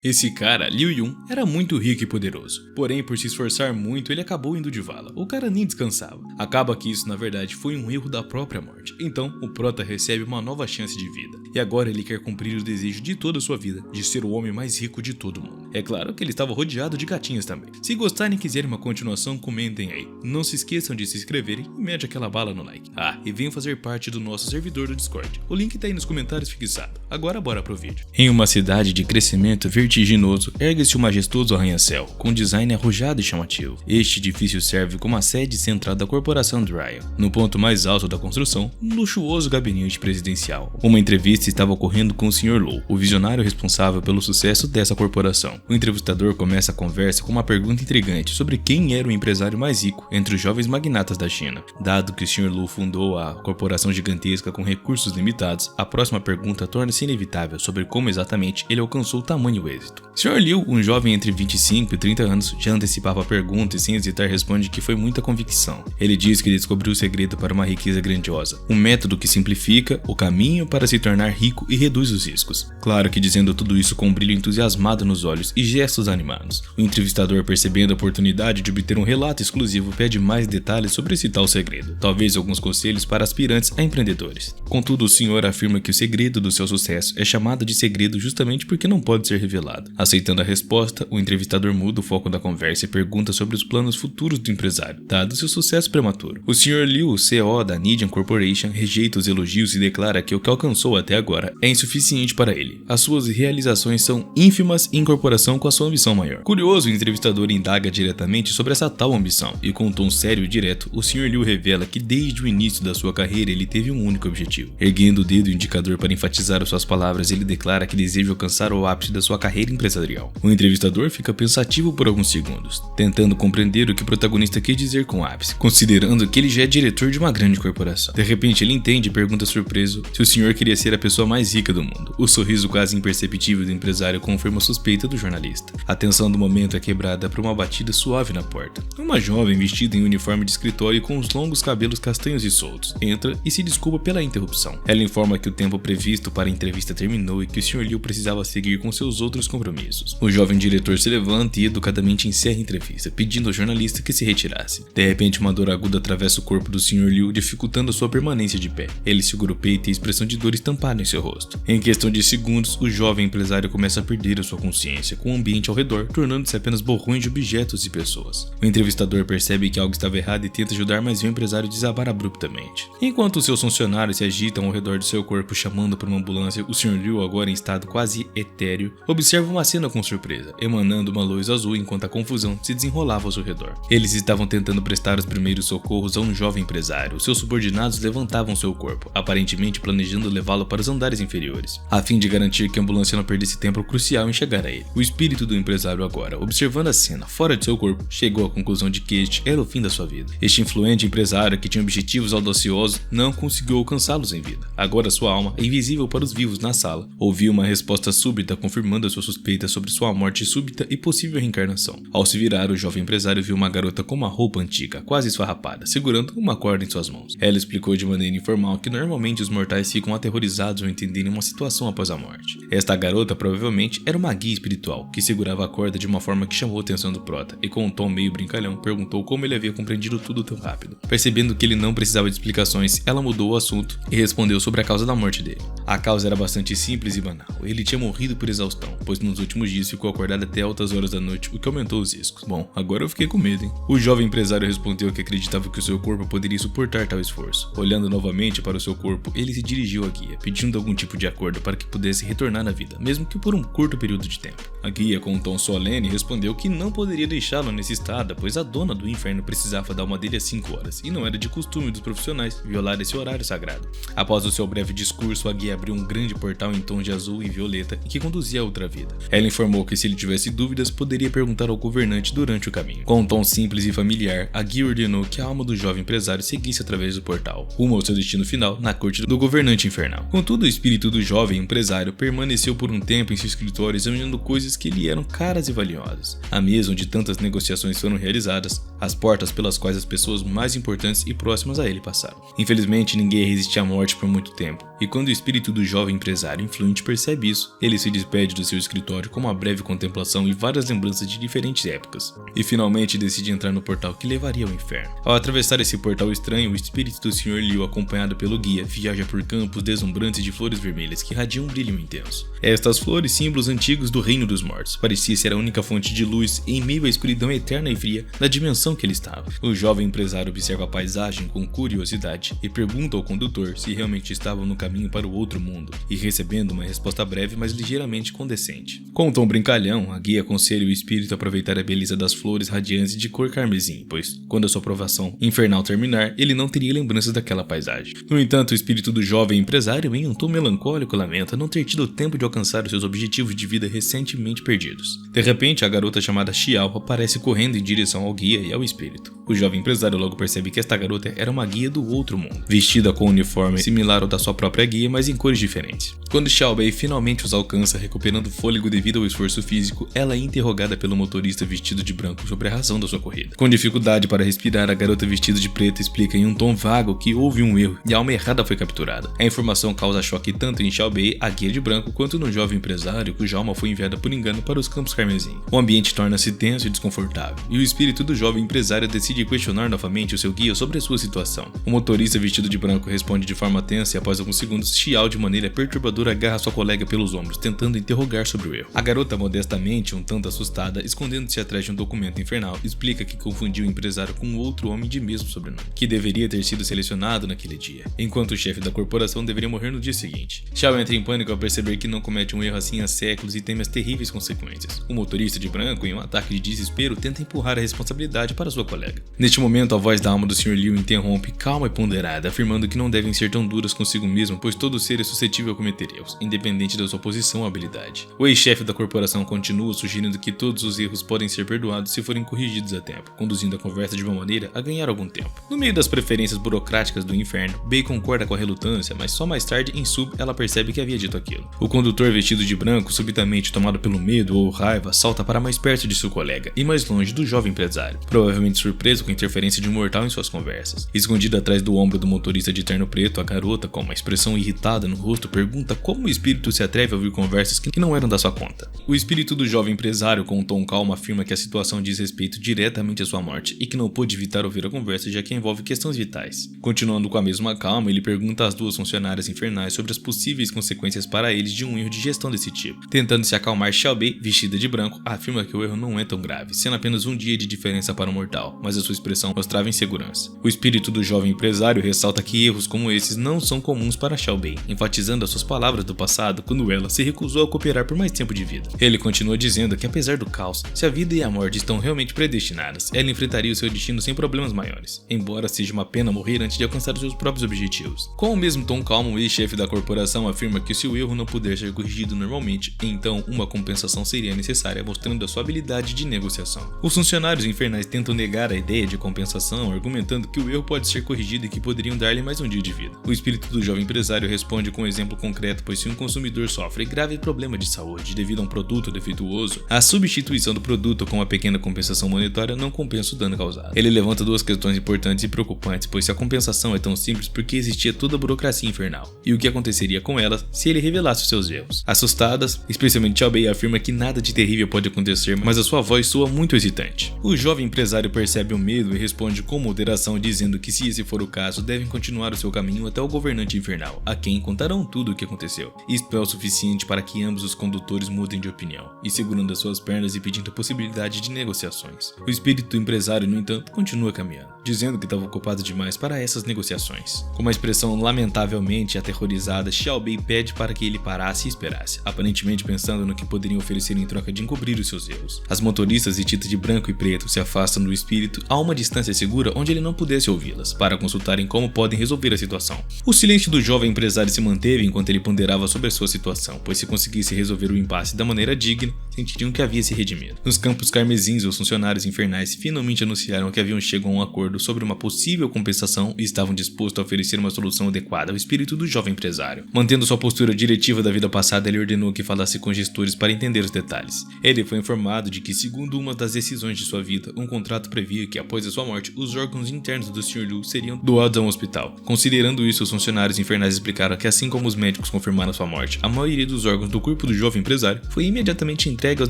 Esse cara, Liu Yun, era muito rico e poderoso, porém por se esforçar muito ele acabou indo de vala, o cara nem descansava. Acaba que isso na verdade foi um erro da própria morte, então o prota recebe uma nova chance de vida, e agora ele quer cumprir o desejo de toda a sua vida, de ser o homem mais rico de todo mundo. É claro que ele estava rodeado de gatinhas também. Se gostarem e quiserem uma continuação, comentem aí. Não se esqueçam de se inscreverem e mete aquela bala no like. Ah, e venham fazer parte do nosso servidor do Discord, o link tá aí nos comentários fixado. Agora bora pro vídeo. Em uma cidade de crescimento vertiginoso, ergue-se um majestoso arranha-céu, com design arrojado e chamativo. Este edifício serve como a sede central da corporação Dryle. No ponto mais alto da construção, um luxuoso gabinete presidencial. Uma entrevista estava ocorrendo com o Sr. Lou, o visionário responsável pelo sucesso dessa corporação. O entrevistador começa a conversa com uma pergunta intrigante sobre quem era o empresário mais rico entre os jovens magnatas da China. Dado que o Sr. Lou fundou a corporação gigantesca com recursos limitados, a próxima pergunta torna-se inevitável sobre como exatamente ele alcançou tamanho êxito. Sr. Liu, um jovem entre 25 e 30 anos, já antecipava a pergunta e sem hesitar responde que foi muita convicção. Ele diz que descobriu o segredo para uma riqueza grandiosa, um método que simplifica o caminho para se tornar rico e reduz os riscos. Claro que dizendo tudo isso com um brilho entusiasmado nos olhos e gestos animados. O entrevistador, percebendo a oportunidade de obter um relato exclusivo, pede mais detalhes sobre esse tal segredo, talvez alguns conselhos para aspirantes a empreendedores. Contudo, o senhor afirma que o segredo do seu sucesso é chamado de segredo justamente porque não pode ser revelado. Aceitando a resposta, o entrevistador muda o foco da conversa e pergunta sobre os planos futuros do empresário, dado seu sucesso prematuro. O Sr. Liu, CEO da Nidian Corporation, rejeita os elogios e declara que o que alcançou até agora é insuficiente para ele. As suas realizações são ínfimas em comparação com a sua ambição maior. Curioso, o entrevistador indaga diretamente sobre essa tal ambição, e com um tom sério e direto, o Sr. Liu revela que desde o início da sua carreira ele teve um único objetivo. Erguendo o dedo indicador para enfatizar as suas palavras, ele declara que deseja alcançar o ápice da sua carreira empresarial. O entrevistador fica pensativo por alguns segundos, tentando compreender o que o protagonista quer dizer com ápice, considerando que ele já é diretor de uma grande corporação. De repente ele entende e pergunta surpreso se o senhor queria ser a pessoa mais rica do mundo. O sorriso quase imperceptível do empresário confirma a suspeita do jornalista. A tensão do momento é quebrada por uma batida suave na porta. Uma jovem vestida em uniforme de escritório e com os longos cabelos castanhos e soltos entra e se desculpa pela interrupção. Ela informa que o tempo previsto para a entrevista terminou e que o Sr. Liu precisava seguir com seus outros compromissos. O jovem diretor se levanta e educadamente encerra a entrevista, pedindo ao jornalista que se retirasse. De repente, uma dor aguda atravessa o corpo do Sr. Liu, dificultando a sua permanência de pé. Ele segura o peito e a expressão de dor estampada em seu rosto. Em questão de segundos, o jovem empresário começa a perder a sua consciência, com o ambiente ao redor tornando-se apenas borrões de objetos e pessoas. O entrevistador percebe que algo estava errado e tenta ajudar, mas vê o empresário desabar abruptamente. Enquanto seus funcionários se agitam ao redor de seu corpo chamando por uma ambulância, o Sr. Liu, agora em estado quase etéreo, observa uma cena com surpresa, emanando uma luz azul enquanto a confusão se desenrolava ao seu redor. Eles estavam tentando prestar os primeiros socorros a um jovem empresário. Seus subordinados levantavam seu corpo, aparentemente planejando levá-lo para os andares inferiores, a fim de garantir que a ambulância não perdesse tempo crucial em chegar a ele. O espírito do empresário agora, observando a cena fora de seu corpo, chegou à conclusão de que este era o fim da sua vida. Este influente empresário, que tinha objetivos audaciosos, não conseguiu alcançá-los em vida. Agora sua alma, invisível para os vivos na sala, ouviu uma resposta súbita confirmando a sua suspeita sobre sua morte súbita e possível reencarnação. Ao se virar, o jovem empresário viu uma garota com uma roupa antiga, quase esfarrapada, segurando uma corda em suas mãos. Ela explicou de maneira informal que normalmente os mortais ficam aterrorizados ao entenderem uma situação após a morte. Esta garota provavelmente era uma guia espiritual, que segurava a corda de uma forma que chamou a atenção do prota, e com um tom meio brincalhão, perguntou como ele havia compreendido tudo tão rápido. Percebendo que ele não precisava de explicações, ela mudou o assunto e respondeu sobre a causa da morte dele. A causa era bastante simples e banal. Ele tinha morrido por exaustão, pois nos últimos dias ficou acordado até altas horas da noite, o que aumentou os riscos. Bom, agora eu fiquei com medo, hein? O jovem empresário respondeu que acreditava que o seu corpo poderia suportar tal esforço. Olhando novamente para o seu corpo, ele se dirigiu à guia, pedindo algum tipo de acordo para que pudesse retornar à vida, mesmo que por um curto período de tempo. A guia, com um tom solene, respondeu que não poderia deixá-lo nesse estado, pois a dona do inferno precisava dar uma dele às 5 horas, e não era de costume dos profissionais violar esse horário sagrado. Após o seu breve discurso, a guia abriu um grande portal em tons de azul e violeta e que conduzia a outra vida. Ela informou que se ele tivesse dúvidas, poderia perguntar ao governante durante o caminho. Com um tom simples e familiar, a guia ordenou que a alma do jovem empresário seguisse através do portal, rumo ao seu destino final, na corte do governante infernal. Contudo, o espírito do jovem empresário permaneceu por um tempo em seu escritório examinando coisas que lhe eram caras e valiosas. A mesa onde tantas negociações foram realizadas, as portas pelas quais as pessoas mais importantes e próximas a ele passaram. Infelizmente, ninguém resistia à morte por muito tempo, e quando o espírito do jovem empresário influente percebe isso, ele se despede do seu escritório com uma breve contemplação e várias lembranças de diferentes épocas, e finalmente decide entrar no portal que levaria ao inferno. Ao atravessar esse portal estranho, o espírito do Sr. Liu, acompanhado pelo guia, viaja por campos deslumbrantes de flores vermelhas que radiam um brilho intenso. Estas flores, símbolos antigos do reino dos mortos, parecia ser a única fonte de luz em meio à escuridão eterna e fria da dimensão que ele estava. O jovem empresário observa a paisagem com curiosidade e pergunta ao condutor se realmente estavam no caminho para o outro mundo, e recebendo uma resposta breve, mas ligeiramente condescendente. Com um tom brincalhão, a guia aconselha o espírito a aproveitar a beleza das flores radiantes de cor carmesim, pois, quando a sua provação infernal terminar, ele não teria lembranças daquela paisagem. No entanto, o espírito do jovem empresário, em um tom melancólico, lamenta não ter tido tempo de alcançar os seus objetivos de vida recentemente perdidos. De repente, a garota chamada Xiao aparece correndo em direção ao guia e ao espírito. O jovem empresário logo percebe que esta garota era uma guia do outro mundo, vestida com um uniforme similar ao da sua própria guia, mas em cores diferentes. Quando Xiaobei finalmente os alcança, recuperando fôlego devido ao esforço físico, ela é interrogada pelo motorista vestido de branco sobre a razão da sua corrida. Com dificuldade para respirar, a garota vestida de preto explica em um tom vago que houve um erro e a alma errada foi capturada. A informação causa choque tanto em Xiaobei, a guia de branco, quanto no jovem empresário, cuja alma foi enviada por engano para os campos carmesim. O ambiente torna-se tenso e desconfortável, e o espírito do jovem empresário decide questionar novamente o seu guia sobre a sua situação. O motorista vestido de branco responde de forma tensa e após alguns segundos, Xiao de maneira perturbadora agarra sua colega pelos ombros, tentando interrogar sobre o erro. A garota, modestamente, um tanto assustada, escondendo-se atrás de um documento infernal, explica que confundiu o empresário com outro homem de mesmo sobrenome, que deveria ter sido selecionado naquele dia, enquanto o chefe da corporação deveria morrer no dia seguinte. Xiao entra em pânico ao perceber que não comete um erro assim há séculos e teme as terríveis consequências. O motorista de branco, em um ataque de desespero, tenta empurrar a responsabilidade para sua colega. Neste momento, a voz da alma do Sr. Liu interrompe, calma e ponderada, afirmando que não devem ser tão duras consigo mesmo, pois todo ser é suscetível a cometer erros, independente da sua posição ou habilidade. O ex-chefe da corporação continua sugerindo que todos os erros podem ser perdoados se forem corrigidos a tempo, conduzindo a conversa de uma maneira a ganhar algum tempo. No meio das preferências burocráticas do inferno, Bei concorda com a relutância, mas só mais tarde, em sub, ela percebe que havia dito aquilo. O condutor vestido de branco, subitamente tomado pelo medo ou raiva, salta para mais perto de seu colega e mais longe do jovem empresário, provavelmente surpreso com a interferência de um mortal em suas conversas. Escondida atrás do ombro do motorista de terno preto, a garota, com uma expressão irritada no rosto, pergunta como o espírito se atreve a ouvir conversas que não eram da sua conta. O espírito do jovem empresário, com um tom calmo, afirma que a situação diz respeito diretamente à sua morte e que não pôde evitar ouvir a conversa já que envolve questões vitais. Continuando com a mesma calma, ele pergunta às duas funcionárias infernais sobre as possíveis consequências para eles de um erro de gestão desse tipo. Tentando se acalmar, Xiaobei, vestida de branco, afirma que o erro não é tão grave, sendo apenas um dia de diferença para o mortal, mas a sua expressão mostrava insegurança. O espírito do jovem empresário ressalta que erros como esses não são comuns para Xiaobei, enfatizando as suas palavras do passado quando ela se recusou a cooperar por mais tempo de vida. Ele continua dizendo que apesar do caos, se a vida e a morte estão realmente predestinadas, ela enfrentaria o seu destino sem problemas maiores, embora seja uma pena morrer antes de alcançar os seus próprios objetivos. Com o mesmo tom calmo, o ex-chefe da corporação afirma que se o erro não puder ser corrigido normalmente, então uma compensação seria necessária, mostrando a sua habilidade de negociação. Os funcionários infernais tentam negar a ideia de compensação, argumentando que o erro pode ser corrigido e que poderiam dar-lhe mais um dia de vida. O espírito do jovem empresário responde com um exemplo concreto, pois se um consumidor sofre grave problema de saúde devido a um produto defeituoso, a substituição do produto com uma pequena compensação monetária não compensa o dano causado. Ele levanta duas questões importantes e preocupantes, pois se a compensação é tão simples, por que existia toda a burocracia infernal? E o que aconteceria com elas se ele revelasse os seus erros? Assustadas, especialmente Xiaobei afirma que nada de terrível pode acontecer, mas a sua voz soa muito hesitante. O jovem empresário percebe o medo e responde com moderação, dizendo que se esse for o caso, devem continuar o seu caminho até o governante infernal, a quem contarão tudo o que aconteceu. Isto é o suficiente para que ambos os condutores mudem de opinião, e segurando as suas pernas e pedindo a possibilidade de negociações. O espírito do empresário, no entanto, continua caminhando, dizendo que estava ocupado demais para essas negociações. Com uma expressão lamentavelmente aterrorizada, Xiaobei pede para que ele parasse e esperasse, aparentemente pensando no que poderiam oferecer em troca de encobrir os seus erros. As motoristas vestidas de branco e preto se afastam do espírito a uma distância segura onde ele não pudesse ouvi-las, para consultarem como podem resolver a situação. O silêncio do jovem empresário se manteve enquanto ele ponderava sobre a sua situação, pois se conseguisse resolver o impasse da maneira digna, sentiriam que havia se redimido. Nos campos carmesins, os funcionários infernais finalmente anunciaram que haviam chegado a um acordo sobre uma possível compensação e estavam dispostos a oferecer uma solução adequada ao espírito do jovem empresário. Mantendo sua postura diretiva da vida passada, ele ordenou que falasse com gestores para entender os detalhes. Ele foi informado de que, segundo uma das decisões de sua vida, um contrato previa que, após a sua morte, os órgãos internos do Sr. Liu seriam doados a um hospital. Considerando isso, os funcionários infernais explicaram que, assim como os médicos confirmaram sua morte, a maioria dos órgãos do corpo do jovem empresário empresário foi imediatamente entregue aos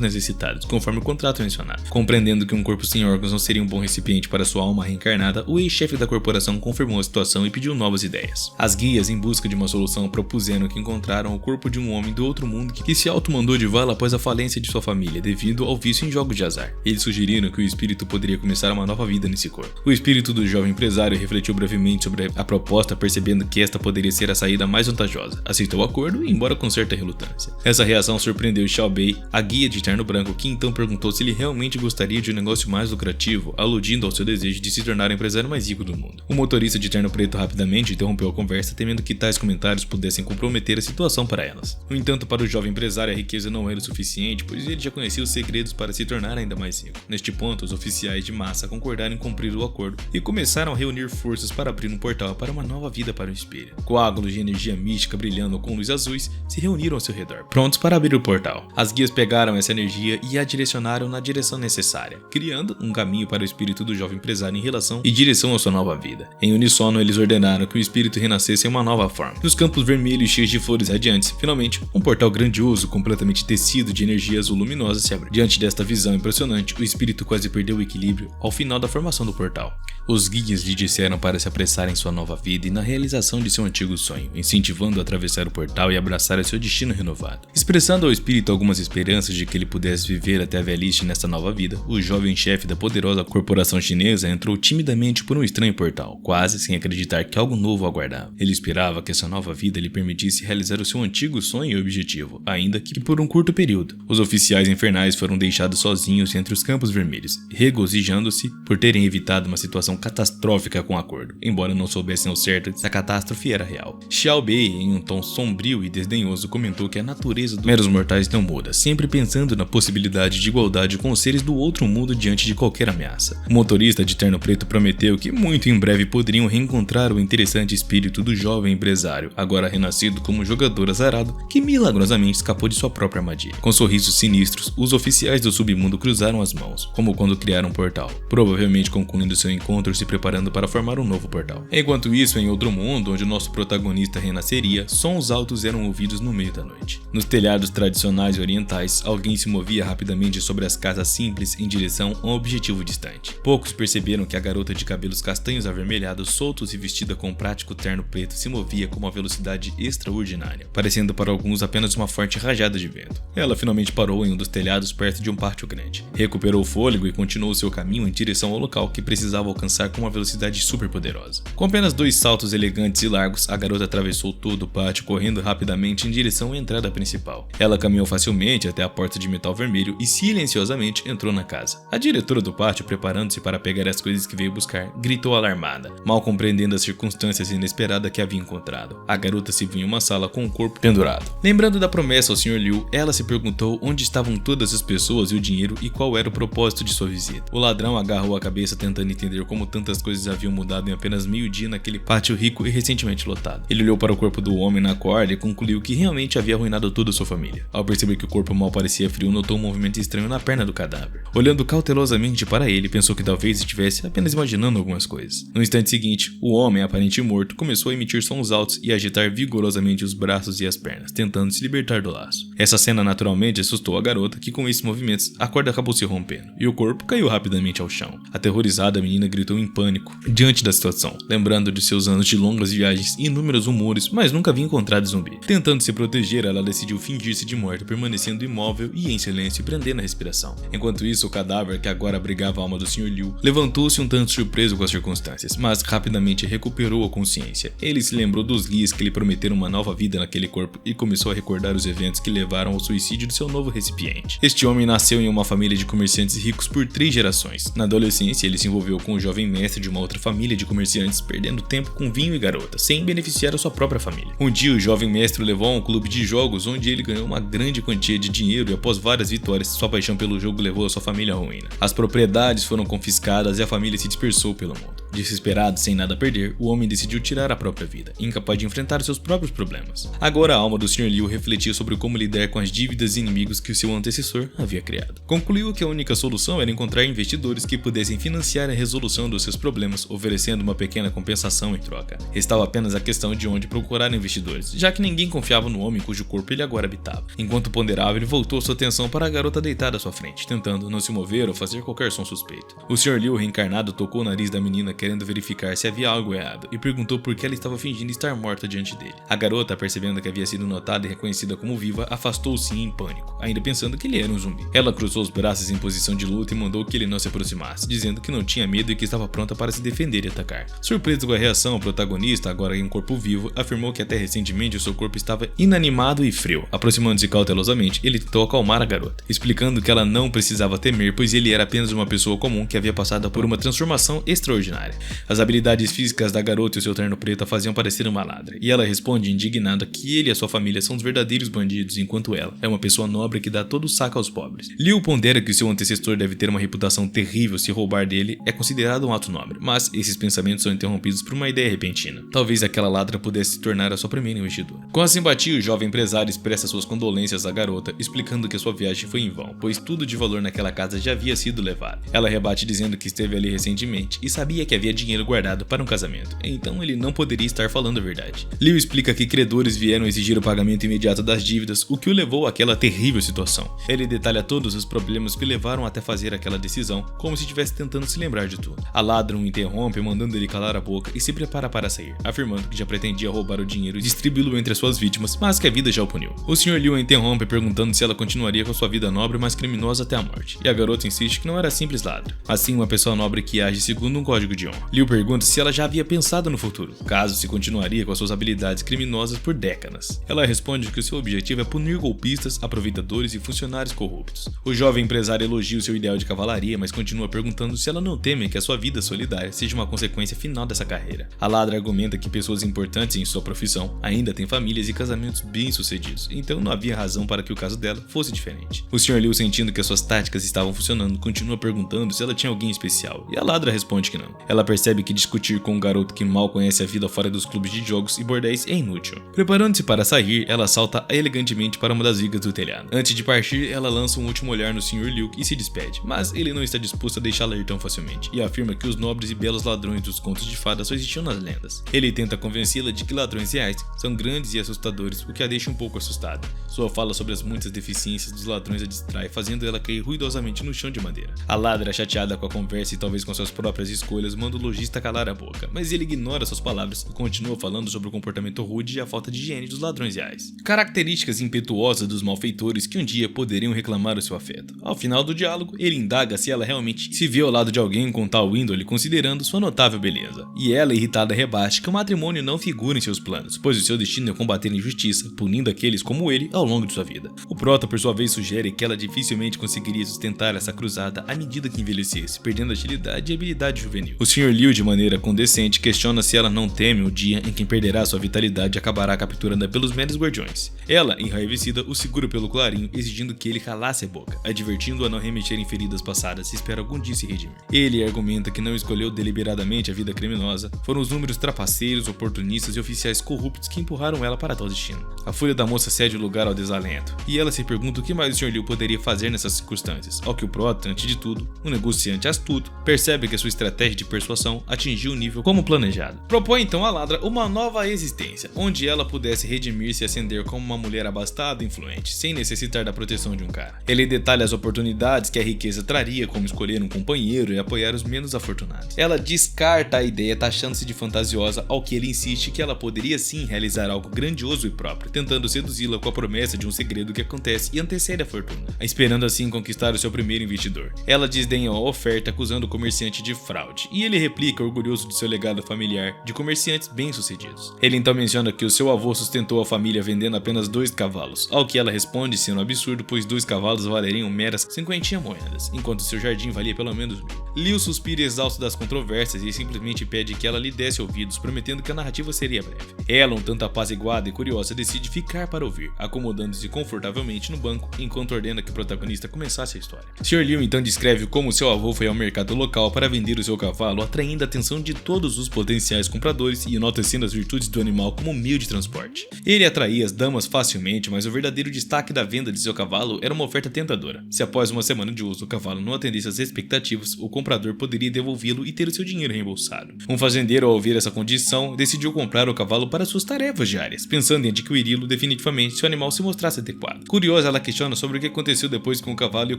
necessitados, conforme o contrato mencionado. Compreendendo que um corpo sem órgãos não seria um bom recipiente para sua alma reencarnada, o ex-chefe da corporação confirmou a situação e pediu novas ideias. As guias, em busca de uma solução, propuseram que encontraram o corpo de um homem do outro mundo que se auto-mandou de vala após a falência de sua família devido ao vício em jogos de azar. Eles sugeriram que o espírito poderia começar uma nova vida nesse corpo. O espírito do jovem empresário refletiu brevemente sobre a proposta, percebendo que esta poderia ser a saída mais vantajosa. Aceitou o acordo, embora com certa relutância. Essa reação surpreendeu Xiao Bei, a guia de terno branco, que então perguntou se ele realmente gostaria de um negócio mais lucrativo, aludindo ao seu desejo de se tornar o empresário mais rico do mundo. O motorista de terno preto rapidamente interrompeu a conversa, temendo que tais comentários pudessem comprometer a situação para elas. No entanto, para o jovem empresário, a riqueza não era o suficiente, pois ele já conhecia os segredos para se tornar ainda mais rico. Neste ponto, os oficiais de massa concordaram em cumprir o acordo e começaram a reunir forças para abrir um portal para uma nova vida para o espelho. Coágulos de energia mística brilhando com luz azuis se reuniram ao seu redor, prontos para abrir o portal. As guias pegaram essa energia e a direcionaram na direção necessária, criando um caminho para o espírito do jovem empresário em relação e direção à sua nova vida. Em uníssono, eles ordenaram que o espírito renascesse em uma nova forma. Nos campos vermelhos cheios de flores radiantes, finalmente, um portal grandioso, completamente tecido de energia azul luminosa se abriu. Diante desta visão impressionante, o espírito quase perdeu o equilíbrio ao final da formação do portal. Os guias lhe disseram para se apressar em sua nova vida e na realização de seu antigo sonho, incentivando-o a atravessar o portal e abraçar o seu destino renovado. Expressando ao espírito algumas esperanças de que ele pudesse viver até a velhice nesta nova vida, o jovem chefe da poderosa corporação chinesa entrou timidamente por um estranho portal, quase sem acreditar que algo novo o aguardava. Ele esperava que essa nova vida lhe permitisse realizar o seu antigo sonho e objetivo, ainda que por um curto período. Os oficiais infernais foram deixados sozinhos entre os campos vermelhos, regozijando-se por terem evitado uma situação catastrófica com o acordo, embora não soubessem ao certo se a catástrofe era real. Xiao Bei, em um tom sombrio e desdenhoso, comentou que a natureza dos meros mortais não muda, sempre pensando na possibilidade de igualdade com os seres do outro mundo diante de qualquer ameaça. O motorista de terno preto prometeu que muito em breve poderiam reencontrar o interessante espírito do jovem empresário, agora renascido como jogador azarado, que milagrosamente escapou de sua própria armadilha. Com sorrisos sinistros, os oficiais do submundo cruzaram as mãos, como quando criaram um portal, provavelmente concluindo seu encontro se preparando para formar um novo portal. Enquanto isso, em outro mundo, onde o nosso protagonista renasceria, sons altos eram ouvidos no meio da noite. Nos telhados tradicionais orientais, alguém se movia rapidamente sobre as casas simples em direção a um objetivo distante. Poucos perceberam que a garota de cabelos castanhos avermelhados, soltos e vestida com um prático terno preto se movia com uma velocidade extraordinária, parecendo para alguns apenas uma forte rajada de vento. Ela finalmente parou em um dos telhados perto de um pátio grande. Recuperou o fôlego e continuou seu caminho em direção ao local que precisava alcançar com uma velocidade super poderosa. Com apenas 2 saltos elegantes e largos, a garota atravessou todo o pátio, correndo rapidamente em direção à entrada principal. Ela caminhou facilmente até a porta de metal vermelho e silenciosamente entrou na casa. A diretora do pátio, preparando-se para pegar as coisas que veio buscar, gritou alarmada, mal compreendendo as circunstâncias inesperadas que havia encontrado. A garota se viu em uma sala com o corpo pendurado. Lembrando da promessa ao Sr. Liu, ela se perguntou onde estavam todas as pessoas e o dinheiro e qual era o propósito de sua visita. O ladrão agarrou a cabeça tentando entender como tantas coisas haviam mudado em apenas meio-dia naquele pátio rico e recentemente lotado. Ele olhou para o corpo do homem na corda e concluiu que realmente havia arruinado toda a sua família. Ao perceber que o corpo mal parecia frio, notou um movimento estranho na perna do cadáver. Olhando cautelosamente para ele, pensou que talvez estivesse apenas imaginando algumas coisas. No instante seguinte, o homem, aparentemente morto, começou a emitir sons altos e agitar vigorosamente os braços e as pernas, tentando se libertar do laço. Essa cena naturalmente assustou a garota, que com esses movimentos, a corda acabou se rompendo, e o corpo caiu rapidamente ao chão. Aterrorizada, a menina gritou em pânico diante da situação, lembrando de seus anos de longas viagens e inúmeros rumores, mas nunca havia encontrado zumbi. Tentando se proteger, ela decidiu fingir-se de morta, permanecendo imóvel e em silêncio, prendendo a respiração. Enquanto isso, o cadáver, que agora abrigava a alma do Sr. Liu, levantou-se um tanto surpreso com as circunstâncias, mas rapidamente recuperou a consciência. Ele se lembrou dos guias que lhe prometeram uma nova vida naquele corpo e começou a recordar os eventos que levaram ao suicídio do seu novo recipiente. Este homem nasceu em uma família de comerciantes ricos por 3 gerações. Na adolescência, ele se envolveu com o jovem mestre de uma outra família de comerciantes, perdendo tempo com vinho e garotas, sem beneficiar a sua própria família. Um dia, o jovem mestre o levou a um clube de jogos, onde ele ganhou uma grande quantia de dinheiro e após várias vitórias, sua paixão pelo jogo levou a sua família à ruína. As propriedades foram confiscadas e a família se dispersou pelo mundo. Desesperado, sem nada a perder, o homem decidiu tirar a própria vida, incapaz de enfrentar seus próprios problemas. Agora a alma do Sr. Liu refletia sobre como lidar com as dívidas e inimigos que o seu antecessor havia criado. Concluiu que a única solução era encontrar investidores que pudessem financiar a resolução dos seus problemas, oferecendo uma pequena compensação em troca. Restava apenas a questão de onde procurar investidores, já que ninguém confiava no homem cujo corpo ele agora habitava. Enquanto ponderava, ele voltou sua atenção para a garota deitada à sua frente, tentando não se mover ou fazer qualquer som suspeito. O Sr. Liu, reencarnado, tocou o nariz da menina querendo verificar se havia algo errado e perguntou por que ela estava fingindo estar morta diante dele. A garota, percebendo que havia sido notada e reconhecida como viva, afastou-se em pânico, ainda pensando que ele era um zumbi. Ela cruzou os braços em posição de luta e mandou que ele não se aproximasse, dizendo que não tinha medo e que estava pronta para se defender e atacar. Surpreso com a reação, o protagonista, agora em um corpo vivo, afirmou que até recentemente o seu corpo estava inanimado e frio. Aproximando-se cautelosamente, ele tentou acalmar a garota, explicando que ela não precisava temer, pois ele era apenas uma pessoa comum que havia passado por uma transformação extraordinária. As habilidades físicas da garota e o seu terno preto a faziam parecer uma ladra, e ela responde indignada que ele e a sua família são os verdadeiros bandidos, enquanto ela é uma pessoa nobre que dá todo o saco aos pobres. Liu pondera que o seu antecessor deve ter uma reputação terrível se roubar dele é considerado um ato nobre, mas esses pensamentos são interrompidos por uma ideia repentina. Talvez aquela ladra pudesse se tornar a sua primeira investidura. Com a simpatia, o jovem empresário expressa suas condolências à garota, explicando que sua viagem foi em vão, pois tudo de valor naquela casa já havia sido levado. Ela rebate dizendo que esteve ali recentemente e sabia que havia dinheiro guardado para um casamento, então ele não poderia estar falando a verdade. Liu explica que credores vieram exigir o pagamento imediato das dívidas, o que o levou àquela terrível situação. Ele detalha todos os problemas que levaram até fazer aquela decisão, como se estivesse tentando se lembrar de tudo. A ladra o interrompe, mandando ele calar a boca e se prepara para sair, afirmando que já pretendia roubar o dinheiro e distribuí-lo entre as suas vítimas, mas que a vida já o puniu. O Sr. Liu a interrompe, perguntando se ela continuaria com sua vida nobre, mas criminosa até a morte, e a garota insiste que não era simples ladra, mas sim uma pessoa nobre que age segundo um código de honra. Liu pergunta se ela já havia pensado no futuro, caso se continuaria com as suas habilidades criminosas por décadas. Ela responde que o seu objetivo é punir golpistas, aproveitadores e funcionários corruptos. O jovem empresário elogia o seu ideal de cavalaria, mas continua perguntando se ela não teme que a sua vida solidária seja uma consequência final dessa carreira. A ladra argumenta que pessoas importantes em sua profissão ainda têm famílias e casamentos bem-sucedidos, então não havia razão para que o caso dela fosse diferente. O Sr. Liu, sentindo que as suas táticas estavam funcionando, continua perguntando se ela tinha alguém especial, e a ladra responde que não. Ela percebe que discutir com um garoto que mal conhece a vida fora dos clubes de jogos e bordéis é inútil. Preparando-se para sair, ela salta elegantemente para uma das vigas do telhado. Antes de partir, ela lança um último olhar no Sr. Liu e se despede, mas ele não está disposto a deixá-la ir tão facilmente, e afirma que os nobres e belos ladrões dos contos de fadas só existiam nas lendas. Ele tenta convencê-la de que ladrões reais são grandes e assustadores, o que a deixa um pouco assustada. Sua fala sobre as muitas deficiências dos ladrões a distrai, fazendo ela cair ruidosamente no chão de madeira. A ladra, chateada com a conversa e talvez com suas próprias escolhas, manda o lojista calar a boca, mas ele ignora suas palavras e continua falando sobre o comportamento rude e a falta de higiene dos ladrões reais, características impetuosas dos malfeitores que um dia poderiam reclamar o seu afeto. Ao final do diálogo, ele indaga se ela realmente se vê ao lado de alguém com tal índole, considerando sua notável beleza. E ela, irritada, rebate que o matrimônio não figura em seus planos, pois o seu destino é combater a injustiça, punindo aqueles como ele ao longo de sua vida. O prota, por sua vez, sugere que ela dificilmente conseguiria sustentar essa cruzada à medida que envelhecesse, perdendo agilidade e habilidade juvenil. O Sr. Liu, de maneira condescente, questiona se ela não teme o dia em que perderá sua vitalidade e acabará capturada pelos meros guardiões. Ela, enraivecida, o segura pelo clarinho, exigindo que ele calasse a boca, advertindo-a a não remeter em feridas passadas e espera algum dia se redimir. Ele argumenta que não escolheu deliberadamente a vida criminosa, foram os números trapaceiros, oportunistas e oficiais corruptos que empurraram ela para tal destino. A fúria da moça cede o lugar ao desalento, e ela se pergunta o que mais o Sr. Liu poderia fazer nessas circunstâncias, ao que o prota, antes de tudo, um negociante astuto, percebe que a sua estratégia de persuasão atingiu o nível como planejado. Propõe então à ladra uma nova existência, onde ela pudesse redimir-se e ascender como uma mulher abastada e influente, sem necessitar da proteção de um cara. Ele detalha as oportunidades que a riqueza traria, como escolher um companheiro e apoiar os menos afortunados. Ela descarta a ideia, taxando-se de fantasiosa, ao que ele insiste que ela poderia sim realizar algo grandioso e próprio, tentando seduzi-la com a promessa de um segredo que acontece e antecede a fortuna, esperando assim conquistar o seu primeiro investidor. Ela desdenha a oferta, acusando o comerciante de fraude, e ele replica, orgulhoso de seu legado familiar de comerciantes bem-sucedidos. Ele então menciona que o seu avô sustentou a família vendendo apenas 2 cavalos, ao que ela responde sendo um absurdo, pois 2 cavalos valeriam meras 50 moedas, enquanto seu jardim valia pelo menos 1000. Liu suspira exausto das controvérsias e simplesmente pede que ela lhe desse ouvidos, prometendo que a narrativa seria breve. Ela, um tanto apaziguada e curiosa, decide ficar para ouvir, acomodando-se confortavelmente no banco, enquanto ordena que o protagonista começasse a história. Sr. Liu então descreve como seu avô foi ao mercado local para vender o seu cavalo cavalo, atraindo a atenção de todos os potenciais compradores e enaltecendo as virtudes do animal como meio de transporte. Ele atraía as damas facilmente, mas o verdadeiro destaque da venda de seu cavalo era uma oferta tentadora. Se após uma semana de uso o cavalo não atendesse às expectativas, o comprador poderia devolvê-lo e ter o seu dinheiro reembolsado. Um fazendeiro, ao ouvir essa condição, decidiu comprar o cavalo para suas tarefas diárias, pensando em adquiri-lo definitivamente se o animal se mostrasse adequado. Curiosa, ela questiona sobre o que aconteceu depois com o cavalo e o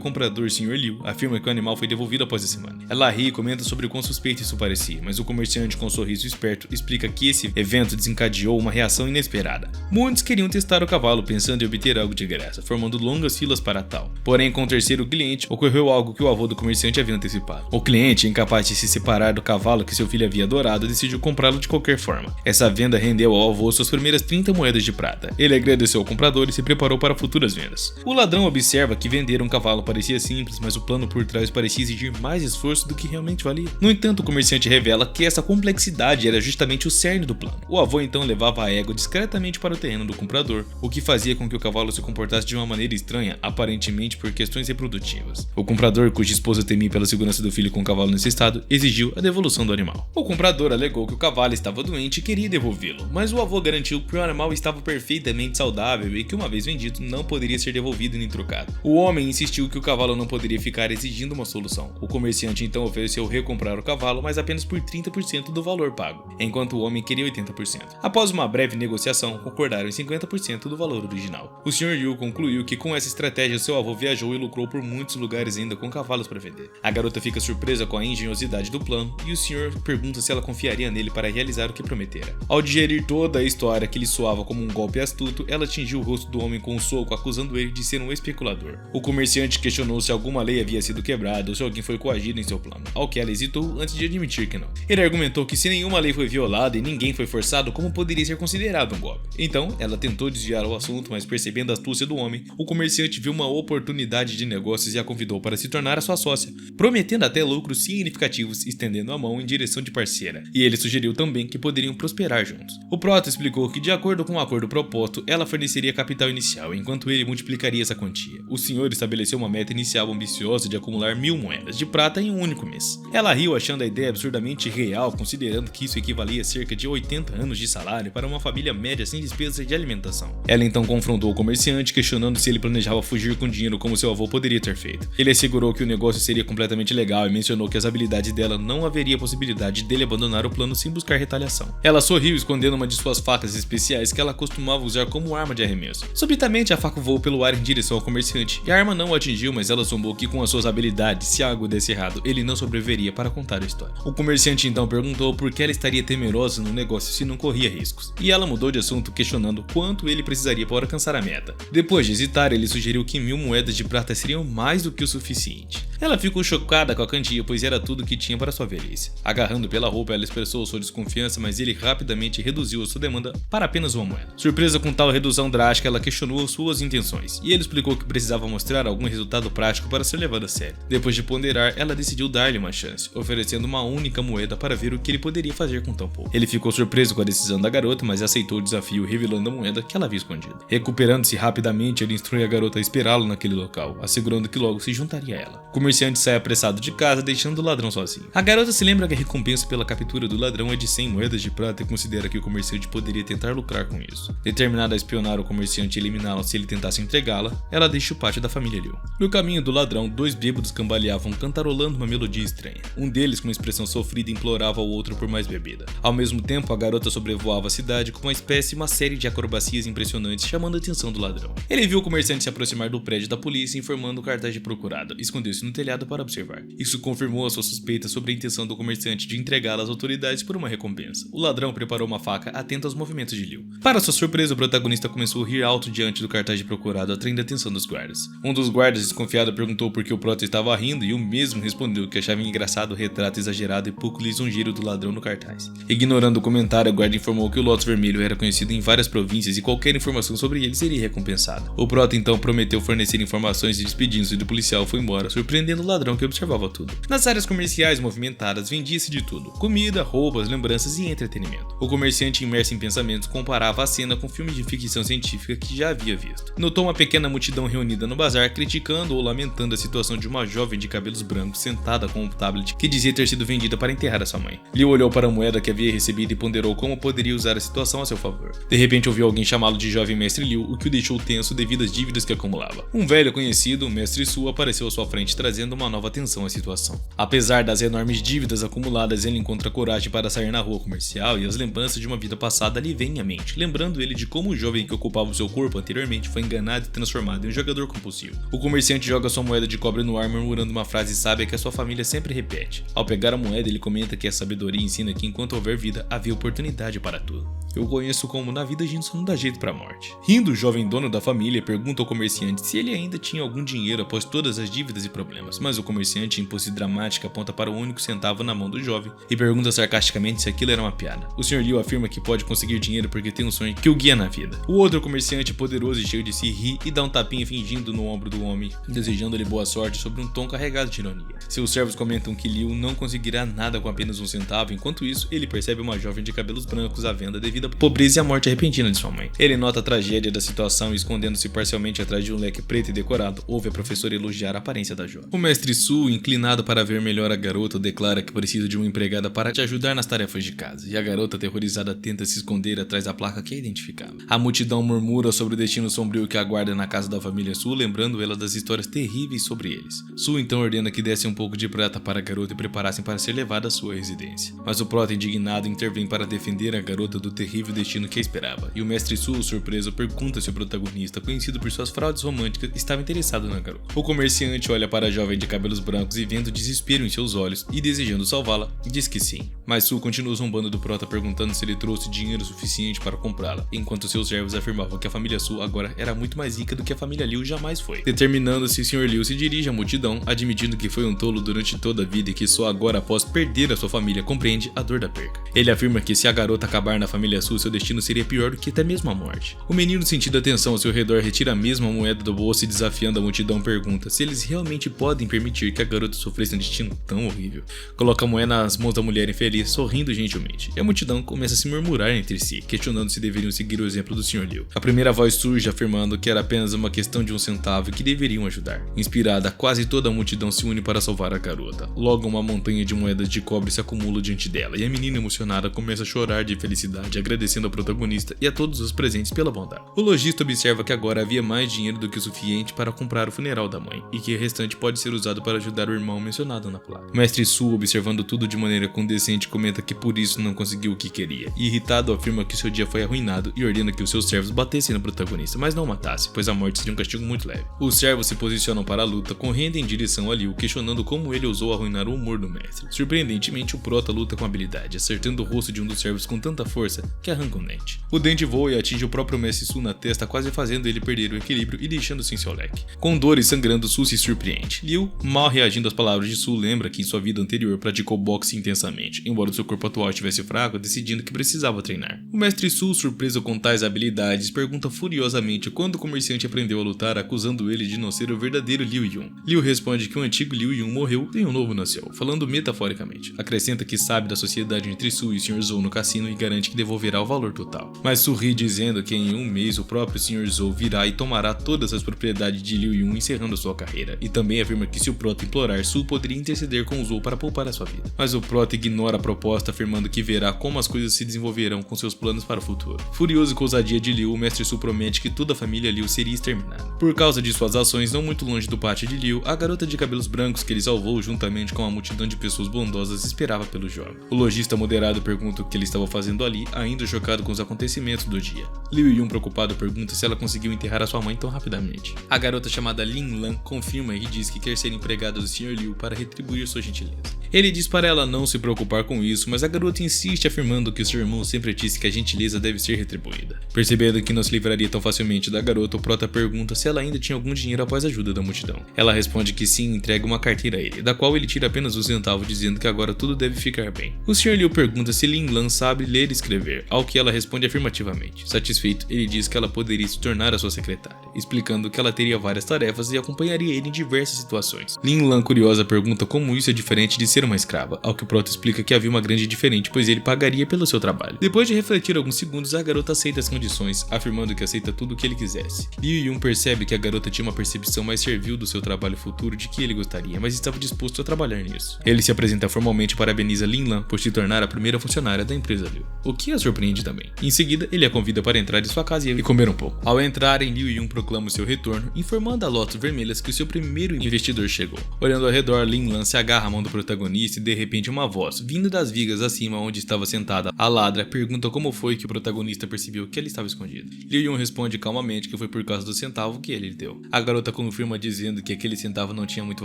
comprador, Sr. Liu, afirma que o animal foi devolvido após a semana. Ela ri e comenta sobre o quão suspeito isso parecia, mas o comerciante, com um sorriso esperto, explica que esse evento desencadeou uma reação inesperada. Muitos queriam testar o cavalo, pensando em obter algo de graça, formando longas filas para tal. Porém, com o terceiro cliente, ocorreu algo que o avô do comerciante havia antecipado. O cliente, incapaz de se separar do cavalo que seu filho havia adorado, decidiu comprá-lo de qualquer forma. Essa venda rendeu ao avô suas primeiras 30 moedas de prata. Ele agradeceu ao comprador e se preparou para futuras vendas. O ladrão observa que vender um cavalo parecia simples, mas o plano por trás parecia exigir mais esforço do que realmente valia. No entanto, o comerciante revela que essa complexidade era justamente o cerne do plano. O avô então levava a égua discretamente para o terreno do comprador, o que fazia com que o cavalo se comportasse de uma maneira estranha, aparentemente por questões reprodutivas. O comprador, cuja esposa temia pela segurança do filho com o cavalo nesse estado, exigiu a devolução do animal. O comprador alegou que o cavalo estava doente e queria devolvê-lo, mas o avô garantiu que o animal estava perfeitamente saudável e que, uma vez vendido, não poderia ser devolvido nem trocado. O homem insistiu que o cavalo não poderia ficar exigindo uma solução. O comerciante então ofereceu recomprar o cavalo, mas apenas por 30% do valor pago, enquanto o homem queria 80%. Após uma breve negociação, concordaram em 50% do valor original. O Sr. Yu concluiu que com essa estratégia seu avô viajou e lucrou por muitos lugares ainda com cavalos para vender. A garota fica surpresa com a engenhosidade do plano e o senhor pergunta se ela confiaria nele para realizar o que prometera. Ao digerir toda a história que lhe soava como um golpe astuto, ela atingiu o rosto do homem com um soco, acusando ele de ser um especulador. O comerciante questionou se alguma lei havia sido quebrada ou se alguém foi coagido em seu plano, ao que ela hesitou antes de admitir que não. Ele argumentou que se nenhuma lei foi violada e ninguém foi forçado, como poderia ser considerado um golpe? Então, ela tentou desviar o assunto, mas percebendo a astúcia do homem, o comerciante viu uma oportunidade de negócios e a convidou para se tornar a sua sócia, prometendo até lucros significativos, estendendo a mão em direção de parceira. E ele sugeriu também que poderiam prosperar juntos. O Prota explicou que, de acordo com o acordo proposto, ela forneceria capital inicial, enquanto ele multiplicaria essa quantia. O senhor estabeleceu uma meta inicial ambiciosa de acumular 1000 moedas de prata em um único mês. Ela riu, achando a ideia absurdamente real, considerando que isso equivalia a cerca de 80 anos de salário para uma família média sem despesas de alimentação. Ela então confrontou o comerciante, questionando se ele planejava fugir com dinheiro como seu avô poderia ter feito. Ele assegurou que o negócio seria completamente legal e mencionou que as habilidades dela não haveria possibilidade dele abandonar o plano sem buscar retaliação. Ela sorriu, escondendo uma de suas facas especiais que ela costumava usar como arma de arremesso. Subitamente, a faca voou pelo ar em direção ao comerciante, e a arma não o atingiu, mas ela zombou que com as suas habilidades, se algo desse errado, ele não sobreviveria para contar a história. O comerciante então perguntou por que ela estaria temerosa no negócio se não corria riscos, e ela mudou de assunto, questionando quanto ele precisaria para alcançar a meta. Depois de hesitar, ele sugeriu que 1000 moedas de prata seriam mais do que o suficiente. Ela ficou chocada com a quantia, pois era tudo que tinha para sua velhice. Agarrando pela roupa, ela expressou sua desconfiança, mas ele rapidamente reduziu a sua demanda para apenas uma moeda. Surpresa com tal redução drástica, ela questionou suas intenções, e ele explicou que precisava mostrar algum resultado prático para ser levado a sério. Depois de ponderar, ela decidiu dar-lhe uma chance, oferecendo uma única moeda para ver o que ele poderia fazer com tão pouco. Ele ficou surpreso com a decisão da garota, mas aceitou o desafio, revelando a moeda que ela havia escondido. Recuperando-se rapidamente, ele instruiu a garota a esperá-lo naquele local, assegurando que logo se juntaria a ela. O comerciante sai apressado de casa, deixando o ladrão sozinho. A garota se lembra que a recompensa pela captura do ladrão é de 100 moedas de prata e considera que o comerciante poderia tentar lucrar com isso. Determinada a espionar o comerciante e eliminá-lo se ele tentasse entregá-la, ela deixa o pátio da família Liu. No caminho do ladrão, 2 bêbados cambaleavam cantarolando uma melodia estranha. Um deles, com uma expressão sofrida, implorava ao outro por mais bebida. Ao mesmo tempo, a garota sobrevoava a cidade com uma série de acrobacias impressionantes, chamando a atenção do ladrão. Ele viu o comerciante se aproximar do prédio da polícia, informando o cartaz de procurado. Escondeu-se no telhado para observar. Isso confirmou a sua suspeita sobre a intenção do comerciante de entregá-la às autoridades por uma recompensa. O ladrão preparou uma faca, atento aos movimentos de Liu. Para sua surpresa, o protagonista começou a rir alto diante do cartaz de procurado, atraindo a atenção dos guardas. Um dos guardas, desconfiado, perguntou por que o prota estava rindo e o mesmo respondeu que achava engraçado o retrato exagerado e pouco lisonjeiro do ladrão no cartaz. Ignorando o comentário, o guarda informou que o Lótus Vermelho era conhecido em várias províncias e qualquer informação sobre ele seria recompensada. O prota então prometeu fornecer informações e, despedindo-se do policial, foi embora, surpreso prendendo o ladrão que observava tudo. Nas áreas comerciais movimentadas vendia-se de tudo: comida, roupas, lembranças e entretenimento. O comerciante, imerso em pensamentos, comparava a cena com filmes de ficção científica que já havia visto. Notou uma pequena multidão reunida no bazar, criticando ou lamentando a situação de uma jovem de cabelos brancos sentada com um tablet que dizia ter sido vendida para enterrar a sua mãe. Liu olhou para a moeda que havia recebido e ponderou como poderia usar a situação a seu favor. De repente ouviu alguém chamá-lo de jovem mestre Liu, o que o deixou tenso devido às dívidas que acumulava. Um velho conhecido, o mestre Su, apareceu à sua frente trazendo uma nova atenção à situação. Apesar das enormes dívidas acumuladas, ele encontra coragem para sair na rua comercial e as lembranças de uma vida passada lhe vêm à mente, lembrando ele de como o jovem que ocupava o seu corpo anteriormente foi enganado e transformado em um jogador compulsivo. O comerciante joga sua moeda de cobre no ar, murmurando uma frase sábia que a sua família sempre repete. Ao pegar a moeda, ele comenta que a sabedoria ensina que enquanto houver vida, havia oportunidade para tudo. Eu conheço como na vida a gente só não dá jeito pra morte. Rindo, o jovem dono da família pergunta ao comerciante se ele ainda tinha algum dinheiro após todas as dívidas e problemas, mas o comerciante, em pose dramática, aponta para o único centavo na mão do jovem e pergunta sarcasticamente se aquilo era uma piada. O Sr. Liu afirma que pode conseguir dinheiro porque tem um sonho que o guia na vida. O outro comerciante, poderoso e cheio de si, ri e dá um tapinha fingindo no ombro do homem, desejando-lhe boa sorte sob um tom carregado de ironia. Seus servos comentam que Liu não conseguirá nada com apenas um centavo, enquanto isso, ele percebe uma jovem de cabelos brancos à venda devido à pobreza e à morte repentina de sua mãe. Ele nota a tragédia da situação e, escondendo-se parcialmente atrás de um leque preto e decorado, ouve a professora elogiar a aparência da jovem. O mestre Su, inclinado para ver melhor a garota, declara que precisa de uma empregada para te ajudar nas tarefas de casa, e a garota, aterrorizada, tenta se esconder atrás da placa que a identificava. A multidão murmura sobre o destino sombrio que aguarda na casa da família Su, lembrando ela das histórias terríveis sobre eles. Su então ordena que desse um pouco de prata para a garota e preparassem para ser levada à sua residência. Mas o prota, indignado, intervém para defender a garota do terrível destino que a esperava, e o mestre Su, surpreso, pergunta se o protagonista, conhecido por suas fraudes românticas, estava interessado na garota. O comerciante olha para a jovem de cabelos brancos e, vendo desespero em seus olhos e desejando salvá-la, diz que sim. Mas Su continua zombando do prota, perguntando se ele trouxe dinheiro suficiente para comprá-la, enquanto seus servos afirmavam que a família Su agora era muito mais rica do que a família Liu jamais foi. Determinando-se, o Sr. Liu se dirige à multidão, admitindo que foi um tolo durante toda a vida e que só agora, após perder a sua família, compreende a dor da perca. Ele afirma que se a garota acabar na família Su, seu destino seria pior do que até mesmo a morte. O menino, sentindo a tensão ao seu redor, retira a mesma moeda do bolso e, desafiando a multidão, pergunta se eles realmente podem permitir que a garota sofresse um destino tão horrível. Coloca a moeda nas mãos da mulher infeliz, sorrindo gentilmente, e a multidão começa a se murmurar entre si, questionando se deveriam seguir o exemplo do Sr. Liu. A primeira voz surge afirmando que era apenas uma questão de um centavo e que deveriam ajudar. Inspirada, quase toda a multidão se une para salvar a garota. Logo, uma montanha de moedas de cobre se acumula diante dela, e a menina, emocionada, começa a chorar de felicidade, agradecendo ao protagonista e a todos os presentes pela bondade. O lojista observa que agora havia mais dinheiro do que o suficiente para comprar o funeral da mãe, e que o restante pode ser usado para ajudar o irmão mencionado na placa. O mestre Su, observando tudo de maneira condescente, comenta que por isso não conseguiu o que queria, e irritado afirma que seu dia foi arruinado e ordena que os seus servos batessem no protagonista, mas não o matassem, pois a morte seria um castigo muito leve. Os servos se posicionam para a luta, correndo em direção a Liu, questionando como ele ousou arruinar o humor do mestre. Surpreendentemente, o prota luta com habilidade, acertando o rosto de um dos servos com tanta força que arranca um dente. O dente voa e atinge o próprio mestre Su na testa, quase fazendo ele perder o equilíbrio e deixando sem seu leque. Com dor e sangrando, Su se surpreende. Liu, mal reagindo às palavras de Su, lembra que em sua vida anterior praticou boxe intensamente, embora o seu corpo atual estivesse fraco, decidindo que precisava treinar. O mestre Su, surpreso com tais habilidades, pergunta furiosamente quando o comerciante aprendeu a lutar, acusando ele de não ser o verdadeiro Liu Yun. Liu responde que o antigo Liu Yun morreu e um novo nasceu, falando metaforicamente. Acrescenta que sabe da sociedade entre Su e o Sr. Zhou no cassino e garante que devolverá o valor total. Mas Su ri, dizendo que em um mês o próprio Sr. Zhou virá e tomará todas as propriedades de Liu Yun, encerrando sua carreira. E também afirma que se o prota implorar, Su poderia interceder com o Zhou para poupar a sua vida. Mas o prota ignora a proposta, afirmando que verá como as coisas se desenvolverão com seus planos para o futuro. Furioso com a ousadia de Liu, o mestre Su promete que toda a família Liu seria exterminada. Por causa de suas ações não muito longe do pátio de Liu, a garota de cabelos brancos que ele salvou juntamente com uma multidão de pessoas bondosas esperava pelo jovem. O lojista moderado pergunta o que ele estava fazendo ali, ainda chocado com os acontecimentos do dia. Liu Yun, preocupado, pergunta se ela conseguiu enterrar a sua mãe tão rapidamente. A garota chamada Lin Lan confirma e diz que quer ser empregada do Sr. Liu para retribuir sua gentileza. Ele diz para ela não se preocupar com isso, mas a garota insiste afirmando que seu irmão sempre disse que a gentileza deve ser retribuída. Percebendo que não se livraria tão facilmente da garota, o prota pergunta se ela ainda tinha algum dinheiro após a ajuda da multidão. Ela responde que sim e entrega uma carteira a ele, da qual ele tira apenas um centavo, dizendo que agora tudo deve ficar bem. O Sr. Liu pergunta se Lin Lan sabe ler e escrever, ao que ela responde afirmativamente. Satisfeito, ele diz que ela poderia se tornar a sua secretária, explicando que ela teria várias tarefas e acompanharia ele em diversas situações. Lin Lan, curiosa, pergunta como isso é diferente de ser uma escrava, ao que o prota explica que havia uma grande diferença, pois ele pagaria pelo seu trabalho. Depois de refletir alguns segundos, a garota aceita as condições, afirmando que aceita tudo o que ele quisesse. Liu Yun percebe que a garota tinha uma percepção mais servil do seu trabalho futuro de que ele gostaria, mas estava disposto a trabalhar nisso. Ele se apresenta formalmente e parabeniza Lin Lan por se tornar a primeira funcionária da empresa Liu, o que a surpreende também. Em seguida, ele a convida para entrar em sua casa e comer um pouco. Ao entrarem, Liu Yun proclama o seu retorno, informando a Lotus Vermelhas que o seu primeiro investidor chegou. Olhando ao redor, Lin Lan se agarra à mão do protagonista e de repente uma voz, vindo das vigas acima onde estava sentada a ladra, pergunta como foi que o protagonista percebeu que ela estava escondida. Liu Yun responde calmamente que foi por causa do centavo que ele lhe deu. A garota confirma dizendo que aquele centavo não tinha muito